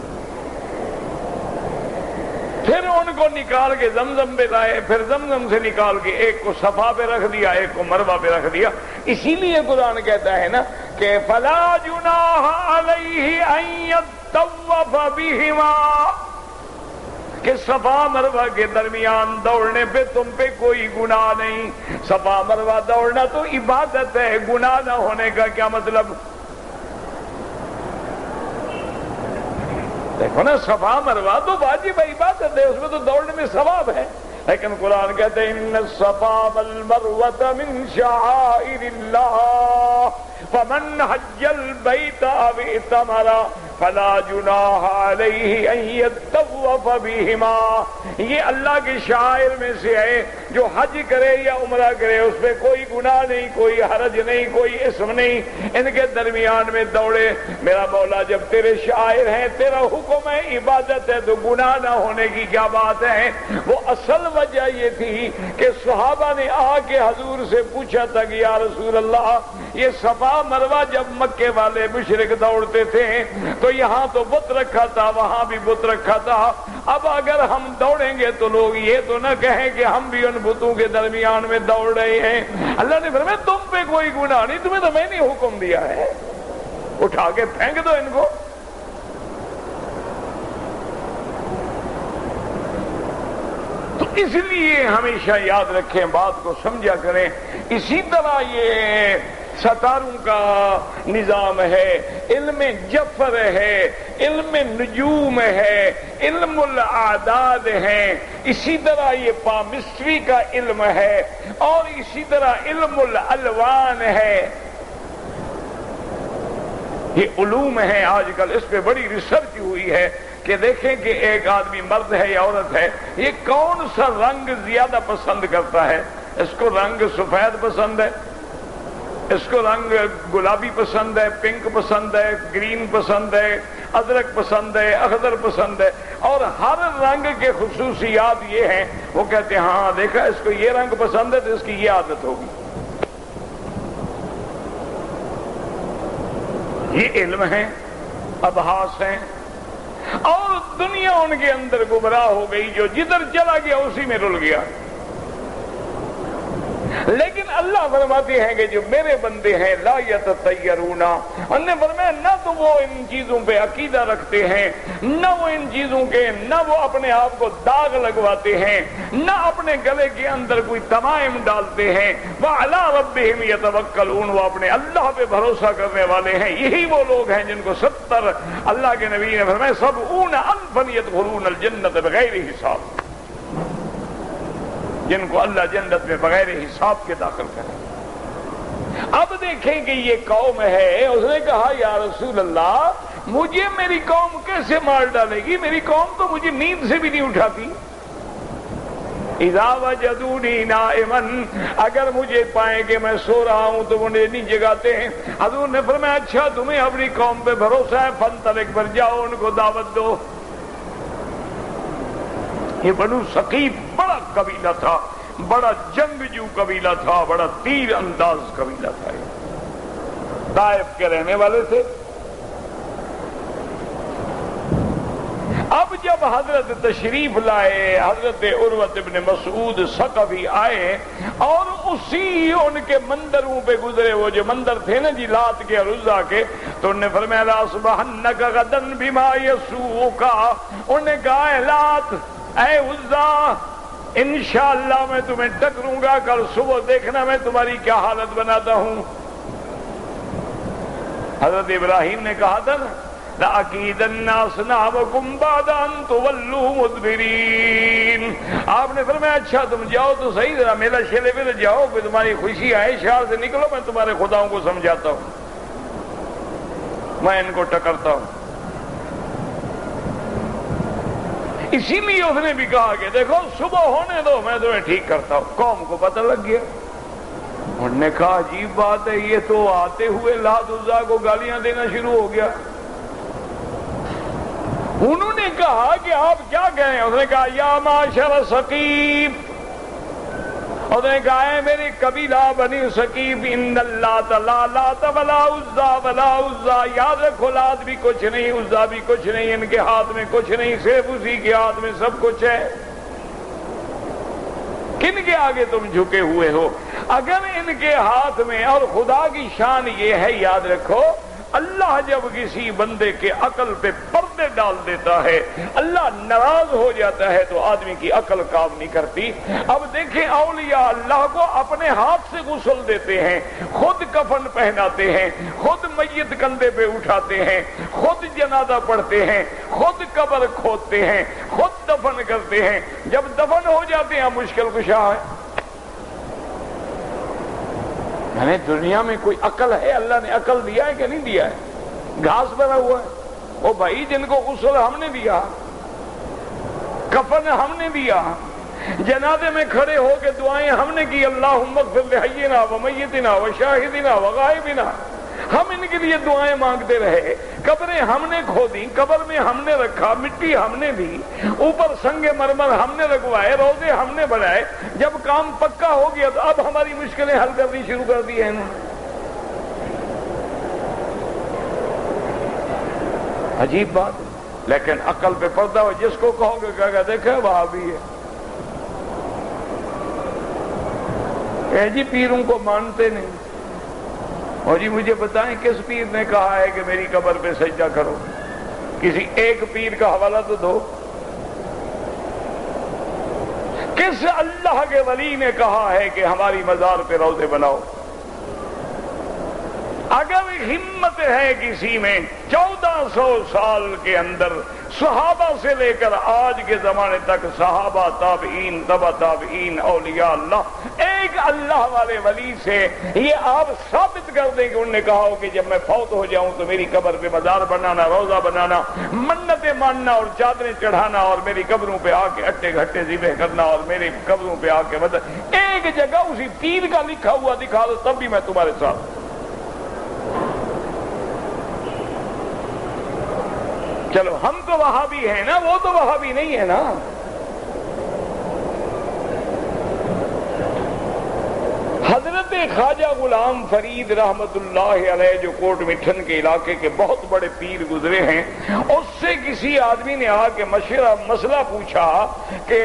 پھر ان کو نکال کے زمزم پہ لائے، پھر زمزم سے نکال کے ایک کو صفا پہ رکھ دیا، ایک کو مروہ پہ رکھ دیا. اسی لیے قرآن کہتا ہے نا کہ فلا جناح علیہ ان یطوف بہما، کہ صفا مروہ کے درمیان دوڑنے پہ تم پہ کوئی گناہ نہیں. صفا مروہ دوڑنا تو عبادت ہے، گناہ نہ ہونے کا کیا مطلب. دیکھو نا صفا مروہ تو واجب عبادت ہے، اس میں تو دوڑنے میں ثواب ہے. لیکن قرآن کہتے ہیں ان الصفا والمروۃ من شعائر اللہ فمن حج البیت او اعتمر فلا جناح علیہ ان یطوف بہما. یہ اللہ کی شعائر میں سے ہے، جو حج کرے یا عمرہ کرے اس پہ کوئی گناہ نہیں، کوئی حرج نہیں، کوئی اسم نہیں. ان کے درمیان میں دوڑے. میرا مولا جب تیرے شاعر ہیں، تیرا حکم ہے، عبادت ہے، تو گناہ نہ ہونے کی کیا بات ہے. وہ اصل وجہ یہ تھی کہ صحابہ نے آ کے حضور سے پوچھا تھا کہ یا رسول اللہ یہ صفا مروہ جب مکے والے مشرک دوڑتے تھے تو یہاں تو بت رکھا تھا، وہاں بھی بت رکھا تھا. اب اگر ہم دوڑیں گے تو لوگ یہ تو نہ کہیں کہ ہم بھی ان بتوں کے درمیان میں دوڑ رہے ہیں. اللہ نے فرمایا تم پہ کوئی گناہ نہیں، تمہیں تو میں نے حکم دیا ہے، اٹھا کے پھینک دو ان کو. تو اس لیے ہمیشہ یاد رکھیں، بات کو سمجھا کریں. اسی طرح یہ ستاروں کا نظام ہے، علم جفر ہے، علم نجوم ہے، علم الاعداد ہے. اسی طرح یہ پامسٹری کا علم ہے، اور اسی طرح علم الالوان ہے. یہ علوم ہیں. آج کل اس پہ بڑی ریسرچ ہوئی ہے کہ دیکھیں کہ ایک آدمی مرد ہے یا عورت ہے، یہ کون سا رنگ زیادہ پسند کرتا ہے. اس کو رنگ سفید پسند ہے، اس کو رنگ گلابی پسند ہے، پنک پسند ہے، گرین پسند ہے، ادرک پسند ہے، اخضر پسند ہے. اور ہر رنگ کے خصوصیات یہ ہیں. وہ کہتے ہیں ہاں دیکھا اس کو یہ رنگ پسند ہے تو اس کی یہ عادت ہوگی. یہ علم ہے، ابحاث ہیں. اور دنیا ان کے اندر گمراہ ہو گئی، جو جدھر چلا گیا اسی میں رل گیا. لیکن اللہ فرماتے ہیں کہ جو میرے بندے ہیں لا یتطیرون، انہوں نے فرمایا نہ تو وہ ان چیزوں پہ عقیدہ رکھتے ہیں، نہ وہ ان چیزوں کے، نہ وہ اپنے آپ کو داغ لگواتے ہیں، نہ اپنے گلے کے اندر کوئی تمائم ڈالتے ہیں، وعلی ربہم یتوکلون، وہ اپنے اللہ پہ بھروسہ کرنے والے ہیں۔ یہی وہ لوگ ہیں جن کو 70 اللہ کے نبی نے فرمایا 70,000 يدخلون الجنت بغیر حساب، جن کو اللہ جنت میں بغیر حساب کے داخل کرے۔ اب دیکھیں کہ یہ قوم ہے، اس نے کہا یا رسول اللہ مجھے میری قوم کیسے مار ڈالے گی، میری قوم تو مجھے نیند سے بھی نہیں اٹھاتی۔ اذا وجدونی نائما، اگر مجھے پائیں کہ میں سو رہا ہوں تو مجھے نہیں جگاتے ہیں۔ حضور نے فرمایا اچھا تمہیں اپنی قوم پہ بھروسہ ہے، فانطلق، پر جاؤ ان کو دعوت دو۔ یہ بنو ثقیف بڑا قبیلہ تھا، بڑا جنگجو قبیلہ تھا، بڑا تیر انداز قبیلہ تھا، یہ طائف کے رہنے والے تھے۔ اب جب حضرت تشریف لائے، حضرت عروۃ ابن مسعود ثقفی آئے اور اسی ان کے مندروں پہ گزرے، وہ جو مندر تھے نا جی لات کے اور عزا کے، تو انہوں نے فرمایا لأصبحنک غدا بما یسوءک، انہوں نے کہا اے لات، اے عزا، انشاءاللہ میں تمہیں ٹکروں گا، کل صبح دیکھنا میں تمہاری کیا حالت بناتا ہوں۔ حضرت ابراہیم نے کہا تھا نا لَأَكِيدَنَّ أَصْنَامَكُمْ بَعْدَ أَن تُوَلُّوا مُدْبِرِينَ، آپ نے فرمایا اچھا تم جاؤ تو صحیح، ذرا میلا شیلے پہ جاؤ، کہ تمہاری خوشی آئے، شہر سے نکلو، میں تمہارے خداؤں کو سمجھاتا ہوں، میں ان کو ٹکرتا ہوں۔ اسی لیے اس نے بھی کہا کہ دیکھو صبح ہونے دو، میں تمہیں ٹھیک کرتا ہوں۔ قوم کو پتہ لگ گیا، انہوں نے کہا عجیب بات ہے، یہ تو آتے ہوئے لات عزا کو گالیاں دینا شروع ہو گیا۔ انہوں نے کہا کہ آپ کیا کہیں؟ اس نے کہا یا معاشر ثقیف، اس نے کہا ہے میری قبیلہ بنی ثقیف، ان اللات لا لات ولا عزا ولا عزا، یاد رکھو لات بھی کچھ نہیں، عزا بھی کچھ نہیں، ان کے ہاتھ میں کچھ نہیں، صرف اسی کے ہاتھ میں سب کچھ ہے۔ کن کے آگے تم جھکے ہوئے ہو؟ اگر ان کے ہاتھ میں، اور خدا کی شان یہ ہے یاد رکھو، اللہ جب کسی بندے کے عقل پہ پردے ڈال دیتا ہے، اللہ ناراض ہو جاتا ہے تو آدمی کی عقل کام نہیں کرتی۔ اب دیکھیں اولیاء اللہ کو اپنے ہاتھ سے غسل دیتے ہیں، خود کفن پہناتے ہیں، خود میت کندھے پہ اٹھاتے ہیں، خود جنازہ پڑھتے ہیں، خود قبر کھودتے ہیں، خود دفن کرتے ہیں۔ جب دفن ہو جاتے ہیں مشکل کشا ہے۔ یعنی دنیا میں کوئی عقل ہے؟ اللہ نے عقل دیا ہے کہ نہیں دیا ہے؟ گھاس بنا ہوا ہے، وہ بھائی جن کو غسل ہم نے دیا، کفن ہم نے دیا، جنازے میں کھڑے ہو کے دعائیں ہم نے کی، اللہم اغفر لحینا ومیتنا وشاہدنا وغائبنا، ہم ان کے لیے دعائیں مانگتے رہے۔ قبریں ہم نے کھودی، قبر میں ہم نے رکھا، مٹی ہم نے دی، اوپر سنگ مرمر ہم نے لگوائے، روزے ہم نے بنائے۔ جب کام پکا ہو گیا تو اب ہماری مشکلیں حل کرنی شروع کر دی ہیں انہوں نے۔ عجیب بات ہے، لیکن عقل پہ پردہ ہو، جس کو کہو گے کہا گا دیکھیں وہاں بھی ہے، اے جی پیروں کو مانتے نہیں، اور جی مجھے بتائیں کس پیر نے کہا ہے کہ میری قبر پہ سجدہ کرو؟ کسی ایک پیر کا حوالہ تو دو۔ کس اللہ کے ولی نے کہا ہے کہ ہماری مزار پہ روضے بناؤ؟ اگر ہمت ہے کسی میں 1400 سال کے اندر صحابہ سے لے کر آج کے زمانے تک، صحابہ، تابعین، تبع تابعین، اولیاء اللہ، ایک اللہ والے ولی سے یہ آپ ثابت کر دیں کہ انہوں نے کہا ہو کہ جب میں فوت ہو جاؤں تو میری قبر پہ مزار بنانا، روزہ بنانا، منتیں ماننا اور چادریں چڑھانا، اور میری قبروں پہ آ کے اٹے گھٹے ذبح کرنا، اور میری قبروں پہ آ کے مطلب ایک جگہ اسی پیر کا لکھا ہوا دکھا دو تب بھی میں تمہارے ساتھ۔ چلو ہم تو وہابی ہیں نا، وہ تو وہابی نہیں ہے نا۔ حضرت خواجہ غلام فرید رحمت اللہ علیہ جو کوٹ مٹھن کے علاقے کے بہت بڑے پیر گزرے ہیں، اس سے کسی آدمی نے آ کے مسئلہ پوچھا کہ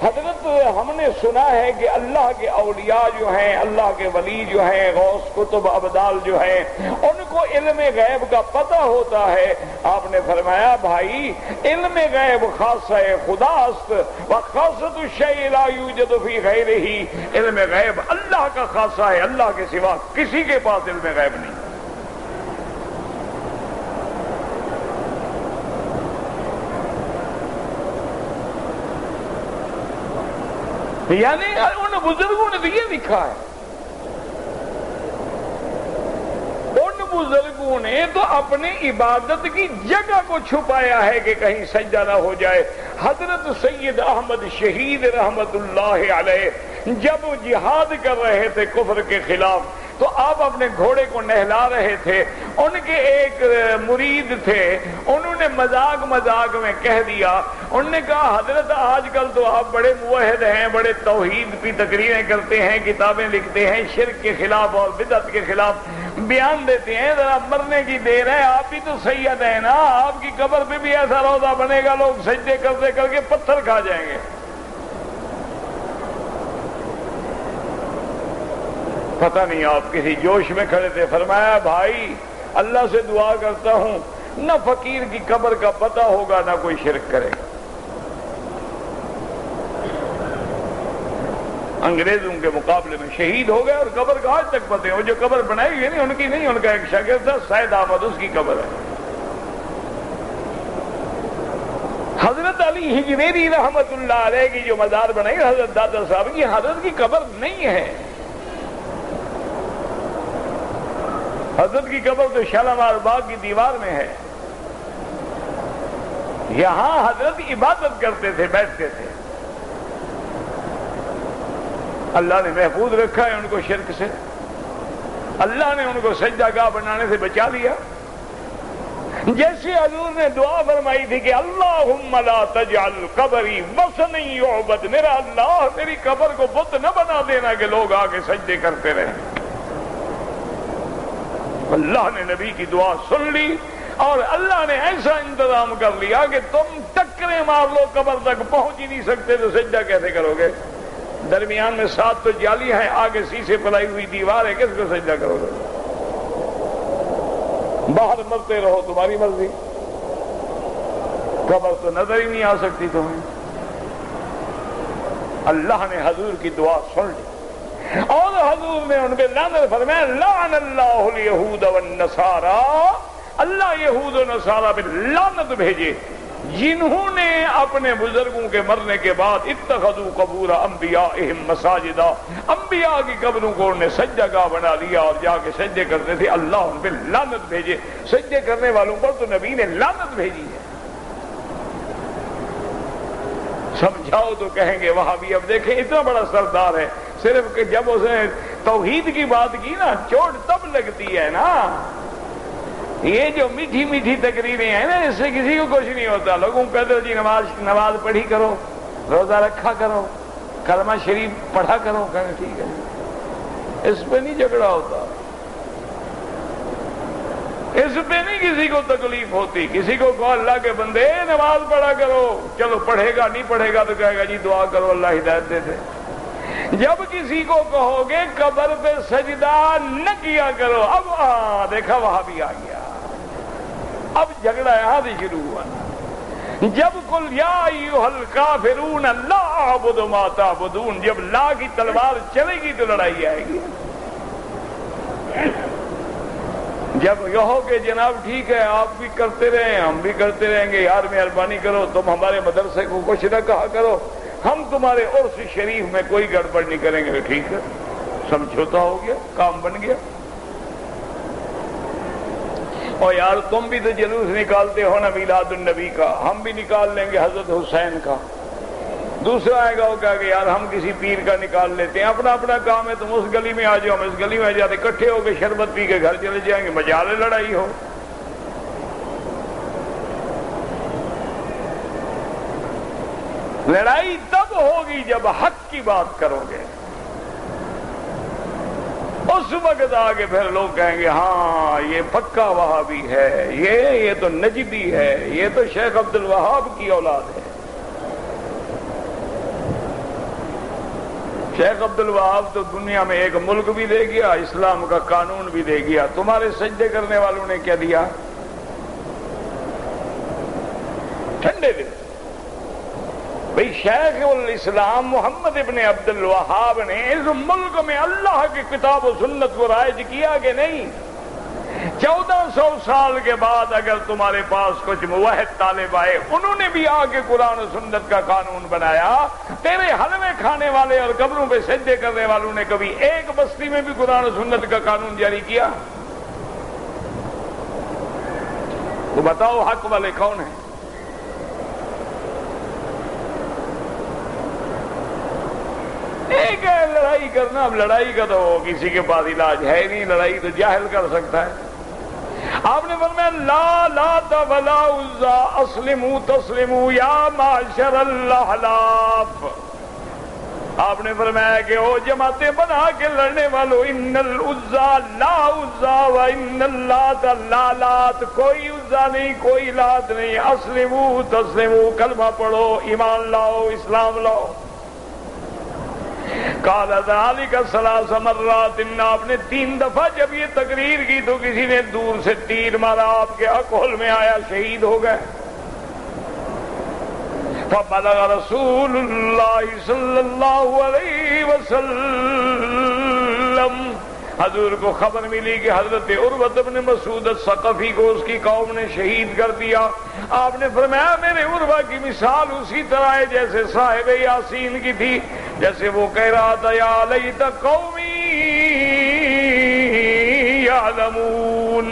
حضرت ہم نے سنا ہے کہ اللہ کے اولیاء جو ہیں، اللہ کے ولی جو ہیں، غوث قطب ابدال جو ہیں، ان کو علم غیب کا پتہ ہوتا ہے۔ آپ نے فرمایا بھائی علم غیب خاصہ خدا است و خاصۃ الشیء لا یوجد فی غیرہ، علم غیب اللہ کا خاصہ ہے، اللہ کے سوا کسی کے پاس علم غیب نہیں۔ یعنی ان بزرگوں نے تو یہ لکھا ہے، ان بزرگوں نے تو اپنی عبادت کی جگہ کو چھپایا ہے کہ کہیں سجدہ نہ ہو جائے۔ حضرت سید احمد شہید رحمت اللہ علیہ جب جہاد کر رہے تھے کفر کے خلاف تو آپ اپنے گھوڑے کو نہلا رہے تھے، ان کے ایک مرید تھے، انہوں نے مذاق میں کہہ دیا، انہوں نے کہا حضرت آج کل تو آپ بڑے موحد ہیں، بڑے توحید کی تقریریں کرتے ہیں، کتابیں لکھتے ہیں، شرک کے خلاف اور بدعت کے خلاف بیان دیتے ہیں، ذرا مرنے کی دیر ہے، آپ بھی تو سید ہیں نا، آپ کی قبر پہ بھی ایسا روضہ بنے گا لوگ سجدے کرتے کر کے پتھر کھا جائیں گے۔ پتہ نہیں آپ کسی جوش میں کھڑے تھے، فرمایا بھائی اللہ سے دعا کرتا ہوں نہ فقیر کی قبر کا پتہ ہوگا نہ کوئی شرک کرے گا۔ انگریزوں کے مقابلے میں شہید ہو گئے اور قبر کا آج تک پتہ ہے، جو قبر بنائی ہوئی نہیں ان کی نہیں، ان کا ایک شاگرد تھا سید احمد، اس کی قبر ہے۔ حضرت علی ہجویری رحمت اللہ علیہ کی جو مزار بنائی حضرت داتا صاحب کی، حضرت کی قبر نہیں ہے، حضرت کی قبر تو شالامار باغ کی دیوار میں ہے۔ یہاں حضرت عبادت کرتے تھے، بیٹھتے تھے، اللہ نے محفوظ رکھا ہے ان کو شرک سے، اللہ نے ان کو سجدہ گاہ بنانے سے بچا لیا۔ جیسے حضور نے دعا فرمائی تھی کہ اللہم لا تجعل قبری وثنا یعبد، میرا اللہ میری قبر کو بت نہ بنا دینا کہ لوگ آ کے سجدے کرتے رہیں۔ اللہ نے نبی کی دعا سن لی اور اللہ نے ایسا انتظام کر لیا کہ تم ٹکریں مار لو قبر تک پہنچ ہی نہیں سکتے، تو سجدہ کیسے کرو گے؟ درمیان میں 7 تو جالی ہیں، آگے شیشے پلائی ہوئی دیوار ہے، کس کو سجدہ کرو گے؟ باہر مرتے رہو تمہاری مرضی، قبر تو نظر ہی نہیں آ سکتی تمہیں۔ اللہ نے حضور کی دعا سن لی اور حضور نے ان پہ لعنت فرمایا، لعن اللہ الیہود والنصارى، اللہ یہود و نصارہ پہ لعنت بھیجے جنہوں نے اپنے بزرگوں کے مرنے کے بعد اتخذوا قبور انبیائہم مساجدا، انبیاء کی قبروں کو انہوں نے سجدہ گاہ بنا لیا اور جا کے سجدے کرتے تھے، اللہ ان پہ لعنت بھیجے۔ سجدے کرنے والوں پر تو نبی نے لعنت بھیجی ہے۔ سمجھاؤ تو کہیں گے وہابی، اب دیکھیں اتنا بڑا سردار ہے، صرف کہ جب اس نے توحید کی بات کی نا چوٹ تب لگتی ہے نا۔ یہ جو میٹھی میٹھی تقریریں ہیں نا اس سے کسی کو کچھ نہیں ہوتا، لوگوں کو کہتے ہو جی نماز پڑھی کرو، روزہ رکھا کرو، کلمہ شریف پڑھا کرو، کہنا ٹھیک ہے، اس پہ نہیں جھگڑا ہوتا، اس پہ نہیں کسی کو تکلیف ہوتی۔ کسی کو کہو اللہ کے بندے نماز پڑھا کرو، چلو پڑھے گا نہیں پڑھے گا تو کہے گا جی دعا کرو اللہ ہدایت دے دے۔ جب کسی کو کہو گے قبر پہ سجدہ نہ کیا کرو، اب دیکھا وہاں بھی آ گیا، اب جھگڑا یہاں سے شروع ہوا۔ جب قل یا ایھا الکافرون لا اعبد ما تعبدون، جب لا کی تلوار چلے گی تو لڑائی آئے گی۔ جب یہ ہو کہ جناب ٹھیک ہے آپ بھی کرتے رہیں ہم بھی کرتے رہیں گے، یار مہربانی کرو تم ہمارے مدرسے کو کچھ نہ کہا کرو، ہم تمہارے عرس شریف میں کوئی گڑبڑ نہیں کریں گے، ٹھیک ہے، سمجھوتا ہو گیا، کام بن گیا۔ اور یار تم بھی تو جلوس نکالتے ہو نا میلاد النبی کا، ہم بھی نکال لیں گے حضرت حسین کا۔ دوسرا آئے گا وہ کہا کہ یار ہم کسی پیر کا نکال لیتے ہیں، اپنا اپنا کام ہے، تم اس گلی میں آ جاؤ ہم اس گلی میں آ جاتے، اکٹھے ہو کے شربت پی کے گھر چلے جائیں گے، مجال لڑائی ہو۔ لڑائی تب ہوگی جب حق کی بات کرو گے، اس وقت آگے پھر لوگ کہیں گے ہاں یہ پکا وہابی ہے، یہ تو نجدی ہے، یہ تو شیخ عبد الوہاب کی اولاد ہے۔ شیخ عبد الوہاب تو دنیا میں ایک ملک بھی دے گیا، اسلام کا قانون بھی دے گیا، تمہارے سجدے کرنے والوں نے کیا دیا؟ ٹھنڈے دل۔ بھئی شیخ الاسلام محمد ابن عبد الوہاب نے اس ملک میں اللہ کی کتاب و سنت کو رائج کیا کہ نہیں؟ 1400 سال کے بعد اگر تمہارے پاس کچھ موحد طالب آئے، انہوں نے بھی آ کے قرآن و سنت کا قانون بنایا۔ تیرے حلوے کھانے والے اور قبروں پہ سجدے کرنے والوں نے کبھی ایک بستی میں بھی قرآن و سنت کا قانون جاری کیا؟ تو بتاؤ حق والے کون ہیں؟ ایک ہے لڑائی کرنا، اب لڑائی کا تو کسی کے پاس علاج ہے نہیں، لڑائی تو جاہل کر سکتا ہے۔ آپ نے فرمایا لا لات ولا عزا اسلموا تسلموا یا معشر الاحلاف۔ آپ نے فرمایا کہ او جماعتیں بنا کے لڑنے والوں، ان العزا لا عزا و ان اللات لا لات، کوئی عزا نہیں کوئی لات نہیں، اسلموا تسلموا، کلمہ پڑھو، ایمان لاؤ، اسلام لاؤ۔ قال ذلك 3 مرات، آپ نے 3 دفعہ جب یہ تقریر کی تو کسی نے دور سے تیر مارا، آپ کے اکول میں آیا، شہید ہو گئے۔ فبلغ رسول اللہ صلی اللہ علیہ وسلم، حضور کو خبر ملی کہ حضرت عروہ بن مسعود الثقفی کو اس کی قوم نے شہید کر دیا۔ آپ نے فرمایا میرے عروہ کی مثال اسی طرح ہے جیسے صاحب یاسین کی تھی، جیسے وہ کہہ رہا تھا یا لیت قومی یعلمون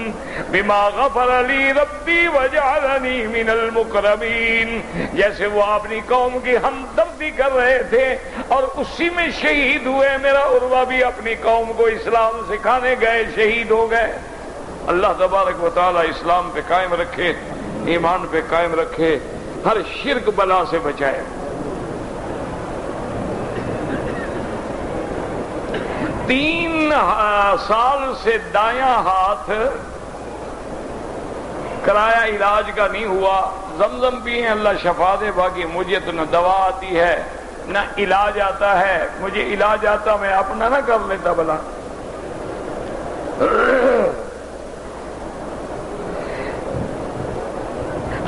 بما غفر لی ربی وجعلنی من المکرمین، جیسے وہ اپنی قوم کی ہمدردی کر رہے تھے اور اسی میں شہید ہوئے، میرا عروہ بھی اپنی قوم کو اسلام سکھانے گئے، شہید ہو گئے۔ اللہ تبارک و تعالی اسلام پہ قائم رکھے، ایمان پہ قائم رکھے، ہر شرک بلا سے بچائے۔ 3 سال سے دایاں ہاتھ کرایا، علاج کا نہیں ہوا، زمزم پیے اللہ شفا دے، باقی مجھے تو نہ دوا آتی ہے نہ علاج آتا ہے، مجھے علاج آتا میں اپنا نہ کر لیتا بلا۔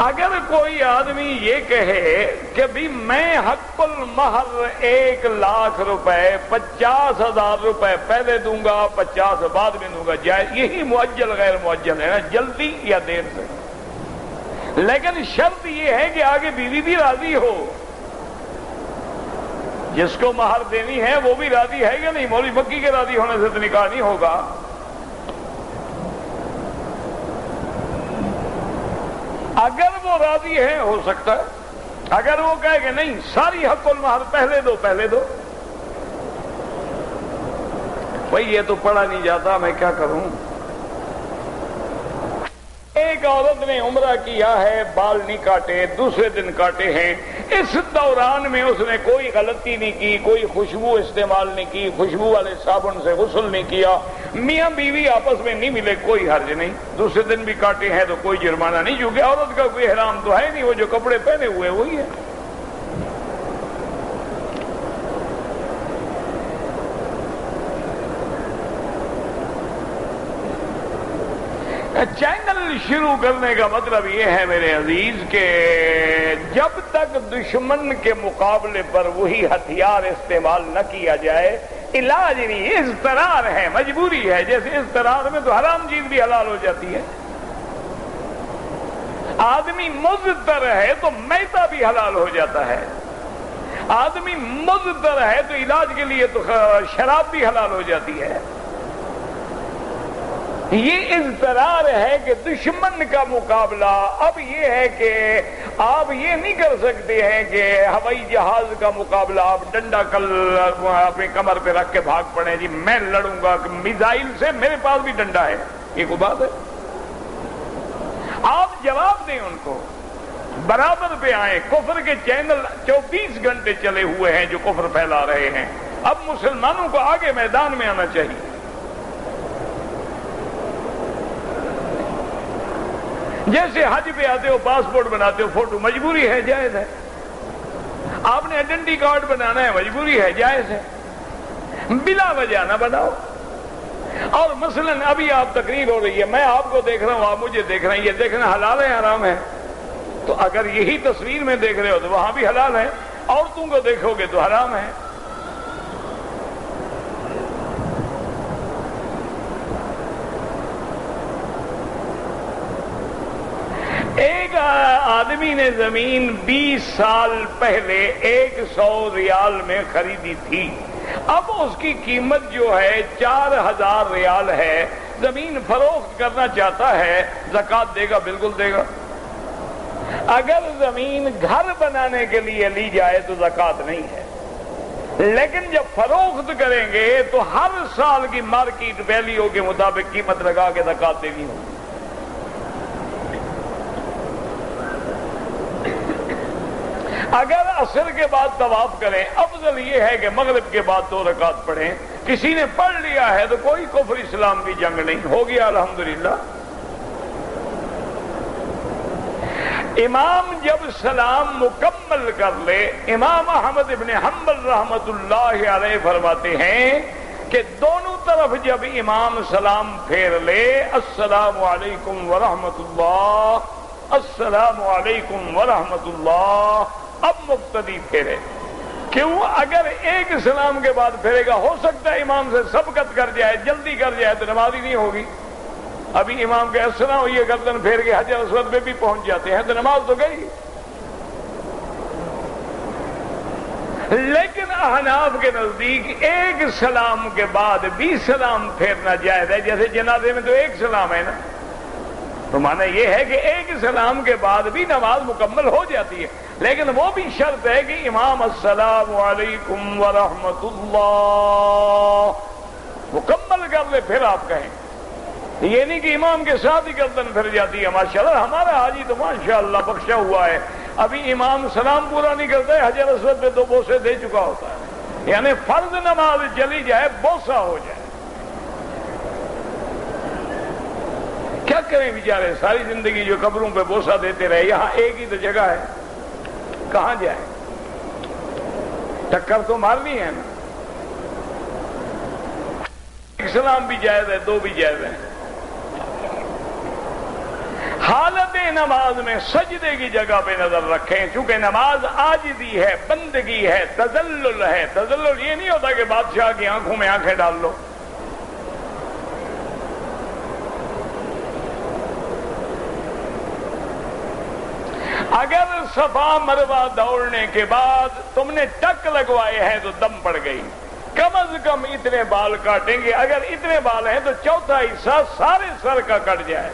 اگر کوئی آدمی یہ کہے کہ بھی میں حق المہر 1 لاکھ روپے 50,000 روپے پہلے دوں گا 50 بعد میں دوں گا، جائز، یہی معجل غیر معجل ہے نا، جلدی یا دیر سے، لیکن شرط یہ ہے کہ آگے بیوی بھی راضی ہو، جس کو مہر دینی ہے وہ بھی راضی ہے کہ نہیں؟ مولوی مکی کے راضی ہونے سے تو نکاح نہیں ہوگا۔ اگر وہ راضی ہے ہو سکتا ہے، اگر وہ کہے کہ نہیں ساری حق المہر پہلے دو پہلے دو، بھئی یہ تو پڑھا نہیں جاتا، میں کیا کروں؟ ایک عورت نے عمرہ کیا ہے، بال نہیں کاٹے، دوسرے دن کاٹے ہیں، اس دوران میں اس نے کوئی غلطی نہیں کی، کوئی خوشبو استعمال نہیں کی، خوشبو والے صابن سے غسل نہیں کیا، میاں بیوی آپس میں نہیں ملے، کوئی حرج نہیں، دوسرے دن بھی کاٹے ہیں تو کوئی جرمانہ نہیں، کیونکہ عورت کا کوئی احرام تو ہے نہیں، وہ جو کپڑے پہنے ہوئے وہی ہے۔ چینل شروع کرنے کا مطلب یہ ہے میرے عزیز کہ جب تک دشمن کے مقابلے پر وہی ہتھیار استعمال نہ کیا جائے، علاج نہیں، اضطرار ہے، مجبوری ہے، جیسے اضطرار میں تو حرام چیز بھی حلال ہو جاتی ہے۔ آدمی مضطر ہے تو میتہ بھی حلال ہو جاتا ہے، آدمی مضطر ہے تو علاج کے لیے تو شراب بھی حلال ہو جاتی ہے۔ یہ اضطرار ہے کہ دشمن کا مقابلہ اب یہ ہے کہ آپ یہ نہیں کر سکتے ہیں کہ ہوائی جہاز کا مقابلہ آپ ڈنڈا کل اپنے کمر پہ رکھ کے بھاگ پڑیں، جی میں لڑوں گا میزائل سے، میرے پاس بھی ڈنڈا ہے، یہ کوئی بات ہے؟ آپ جواب دیں ان کو، برابر پہ آئیں۔ کفر کے چینل 24 گھنٹے چلے ہوئے ہیں جو کفر پھیلا رہے ہیں، اب مسلمانوں کو آگے میدان میں آنا چاہیے۔ جیسے حج پہ آتے ہو پاسپورٹ بناتے ہو فوٹو مجبوری ہے جائز ہے، آپ نے آئیڈینٹی کارڈ بنانا ہے مجبوری ہے جائز ہے، بلا وجہ نہ بناؤ۔ اور مثلا ابھی آپ تقریر ہو رہی ہے، میں آپ کو دیکھ رہا ہوں، آپ مجھے دیکھ رہے ہیں، یہ دیکھنا حلال ہے حرام ہے؟ تو اگر یہی تصویر میں دیکھ رہے ہو تو وہاں بھی حلال ہے، عورتوں کو دیکھو گے تو حرام ہے۔ ایک آدمی نے زمین 20 سال پہلے 100 ریال میں خریدی تھی، اب اس کی قیمت جو ہے 4000 ریال ہے، زمین فروخت کرنا چاہتا ہے، زکوٰۃ دے گا؟ بالکل دے گا۔ اگر زمین گھر بنانے کے لیے لی جائے تو زکوٰۃ نہیں ہے، لیکن جب فروخت کریں گے تو ہر سال کی مارکیٹ ویلیو کے مطابق قیمت لگا کے زکوٰۃ دینی ہوگی۔ اگر عصر کے بعد طواف کریں، افضل یہ ہے کہ مغرب کے بعد 2 رکعت پڑھیں۔ کسی نے پڑھ لیا ہے تو کوئی کفر اسلام کی جنگ نہیں، ہو گیا الحمدللہ۔ امام جب سلام مکمل کر لے، امام احمد ابن حنبل رحمت اللہ علیہ فرماتے ہیں کہ دونوں طرف جب امام سلام پھیر لے، السلام علیکم ورحمت اللہ، السلام علیکم ورحمت اللہ، اب مقتدی پھیرے۔ کیوں؟ اگر ایک سلام کے بعد پھیرے گا، ہو سکتا ہے امام سے سبقت کر جائے، جلدی کر جائے تو نماز ہی نہیں ہوگی۔ ابھی امام کے السلام یہ گردن پھیر کے حجر اسود پہ بھی پہنچ جاتے ہیں تو نماز تو گئی۔ لیکن احناف کے نزدیک ایک سلام کے بعد بھی سلام پھیرنا جائز ہے، جیسے جنازے میں تو ایک سلام ہے نا، تو معنی یہ ہے کہ ایک سلام کے بعد بھی نماز مکمل ہو جاتی ہے، لیکن وہ بھی شرط ہے کہ امام السلام علیکم ورحمت اللہ مکمل کر لے، پھر آپ کہیں۔ یہ نہیں کہ امام کے ساتھ ہی گردن پھر جاتی ہے۔ ماشاءاللہ ہمارا حاجی تو ماشاءاللہ بخشا ہوا ہے، ابھی امام سلام پورا نہیں کرتا ہے، حجر اسود پہ 2 بوسے دے چکا ہوتا ہے، یعنی فرض نماز چلی جائے بوسا ہو جائے۔ کیا کریں بیچارے، ساری زندگی جو قبروں پہ بوسا دیتے رہے، یہاں ایک ہی تو جگہ ہے، کہاں جائیں؟ ٹکر تو مارنی ہے نا۔ ایک سلام بھی جائز ہے، 2 بھی جائز ہیں۔ حالت نماز میں سجدے کی جگہ پہ نظر رکھیں، چونکہ نماز عاجزی ہے، بندگی ہے، تذلل ہے۔ تذلل یہ نہیں ہوتا کہ بادشاہ کی آنکھوں میں آنکھیں ڈال لو۔ اگر صفا مروہ دوڑنے کے بعد تم نے ٹک لگوائے ہیں تو دم پڑ گئی، کم از کم اتنے بال کاٹیں گے، اگر اتنے بال ہیں تو چوتھا حصہ سارے سر کا کٹ جائے۔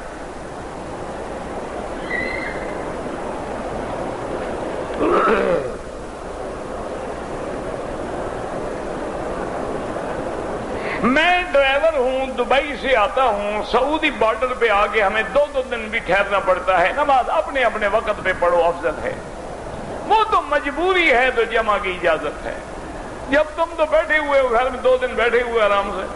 میں ڈرائیور ہوں، دبئی سے آتا ہوں، سعودی بارڈر پہ آگے ہمیں 2 دن بھی ٹھہرنا پڑتا ہے۔ نماز اپنے اپنے وقت پہ پڑھو افضل ہے، وہ تو مجبوری ہے تو جمع کی اجازت ہے۔ جب تم تو بیٹھے ہوئے ہو گھر میں، 2 دن بیٹھے ہوئے آرام سے،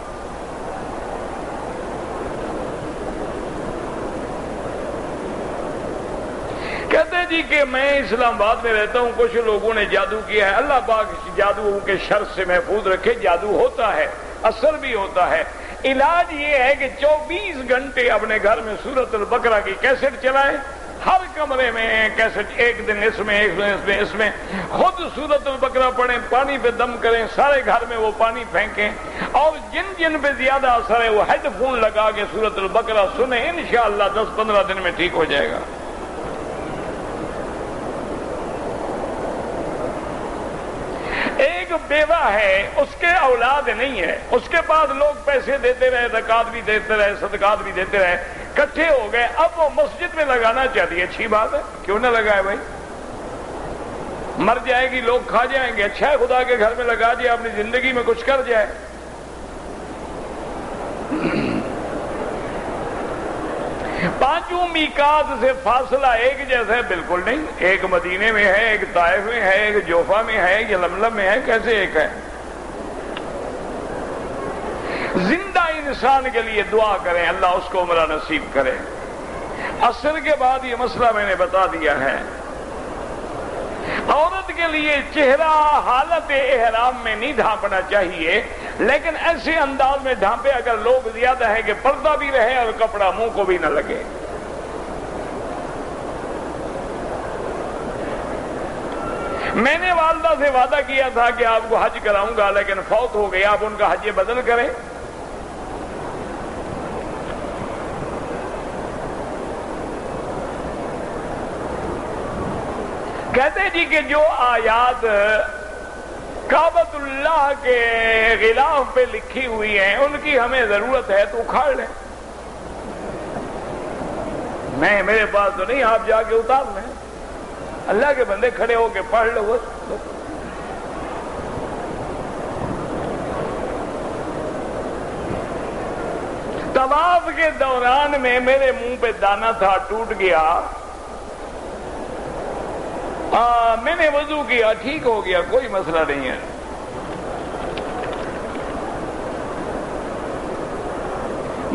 کہتے جی کہ میں اسلام آباد میں رہتا ہوں، کچھ لوگوں نے جادو کیا ہے، اللہ پاک جادو کے شر سے محفوظ رکھے۔ جادو ہوتا ہے، اثر بھی ہوتا ہے۔ علاج یہ ہے کہ 24 گھنٹے اپنے گھر میں سورۃ البقرہ کی کیسٹ چلائیں، ہر کمرے میں کیسٹ، ایک دن اس میں، ایک دن اس میں خود سورۃ البقرہ پڑھیں، پانی پہ دم کریں، سارے گھر میں وہ پانی پھینکیں، اور جن جن پہ زیادہ اثر ہے وہ ہیڈ فون لگا کے سورۃ البقرہ سنیں، انشاءاللہ 10-15 دن میں ٹھیک ہو جائے گا۔ ایک بیوہ ہے، اس کے اولاد نہیں ہے، اس کے پاس لوگ پیسے دیتے رہے، زکوٰۃ بھی دیتے رہے، صدقات بھی دیتے رہے، کٹھے ہو گئے، اب وہ مسجد میں لگانا چاہتی ہے۔ اچھی بات ہے، کیوں نہ لگائے بھائی، مر جائے گی، لوگ کھا جائیں گے، اچھا ہے خدا کے گھر میں لگا دیا، اپنی زندگی میں کچھ کر جائے۔ پانچوں میقات سے فاصلہ ایک جیسا ہے؟ بالکل نہیں، ایک مدینے میں ہے، ایک طائف میں ہے، ایک جوفا میں ہے، ایک یلملم میں ہے، کیسے ایک ہے؟ زندہ انسان کے لیے دعا کریں، اللہ اس کو عمرہ نصیب کرے۔ عصر کے بعد یہ مسئلہ میں نے بتا دیا ہے۔ عورت کے لیے چہرہ حالت احرام میں نہیں ڈھانپنا چاہیے، لیکن ایسے انداز میں ڈھانپے اگر لوگ زیادہ ہے کہ پردہ بھی رہے اور کپڑا منہ کو بھی نہ لگے۔ میں نے والدہ سے وعدہ کیا تھا کہ آپ کو حج کراؤں گا، لیکن فوت ہو گیا، آپ ان کا حج بدل کریں۔ کہتے جی کہ جو آیات کعبۃ اللہ کے غلاف پہ لکھی ہوئی ہیں ان کی ہمیں ضرورت ہے تو اکھاڑ لیں۔ میرے پاس تو نہیں، آپ جا کے اتار لیں، اللہ کے بندے کھڑے ہو کے پڑھ لو۔ طواف کے دوران میں میرے منہ پہ دانا تھا، ٹوٹ گیا، میں نے وضو کیا، ٹھیک ہو گیا، کوئی مسئلہ نہیں ہے۔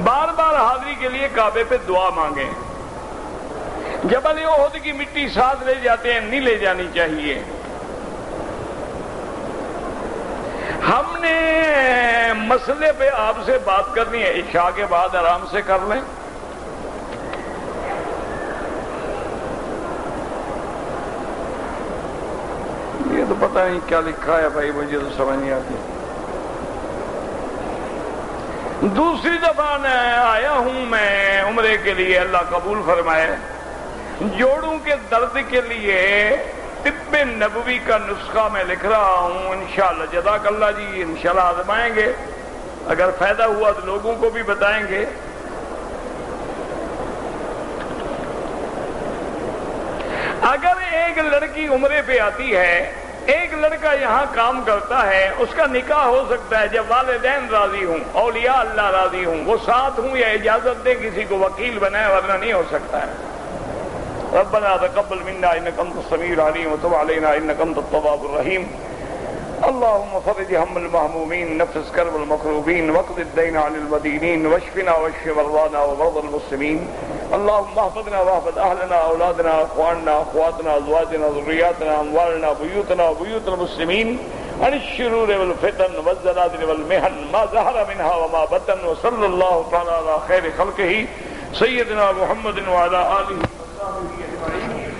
بار بار حاضری کے لیے کعبے پہ دعا مانگیں۔ جبل احد کی مٹی ساتھ لے جاتے ہیں، نہیں لے جانی چاہیے۔ ہم نے مسئلے پہ آپ سے بات کرنی ہے، عشاء کے بعد آرام سے کر لیں۔ یہ تو پتہ نہیں کیا لکھا ہے بھائی، مجھے تو سمجھ نہیں آتی۔ دوسری دفعہ آیا ہوں میں عمرے کے لیے، اللہ قبول فرمائے۔ جوڑوں کے درد کے لیے طب نبوی کا نسخہ میں لکھ رہا ہوں، انشاءاللہ جزاک اللہ جی، انشاءاللہ آزمائیں گے، اگر فائدہ ہوا تو لوگوں کو بھی بتائیں گے۔ اگر ایک لڑکی عمرے پہ آتی ہے، ایک لڑکا یہاں کام کرتا ہے، اس کا نکاح ہو سکتا ہے جب والدین راضی ہوں، اولیاء اللہ راضی ہوں، وہ ساتھ ہوں یا اجازت دیں کسی کو وکیل بنائے، ورنہ نہیں ہو سکتا ہے۔ ربنا تقبل منا انك انت السميع العليم وتب علينا انك انت التواب الرحيم اللهم فرج هم المهمومين نفس كرب المكروبين واقض الدين عن المدينين واشفنا واشف مرضانا ومرضى المسلمين اللهم احفظنا واحفظ اهلنا اولادنا اخواننا اخواتنا ازواجنا ذرياتنا اموالنا بيوتنا وبيوت المسلمين عن الشرور والفتن والزلازل والمحن ما ظهر منها وما بطن وصلى الله تعالى على خير خلقه سيدنا محمد وعلى اله وصحبه اجمعين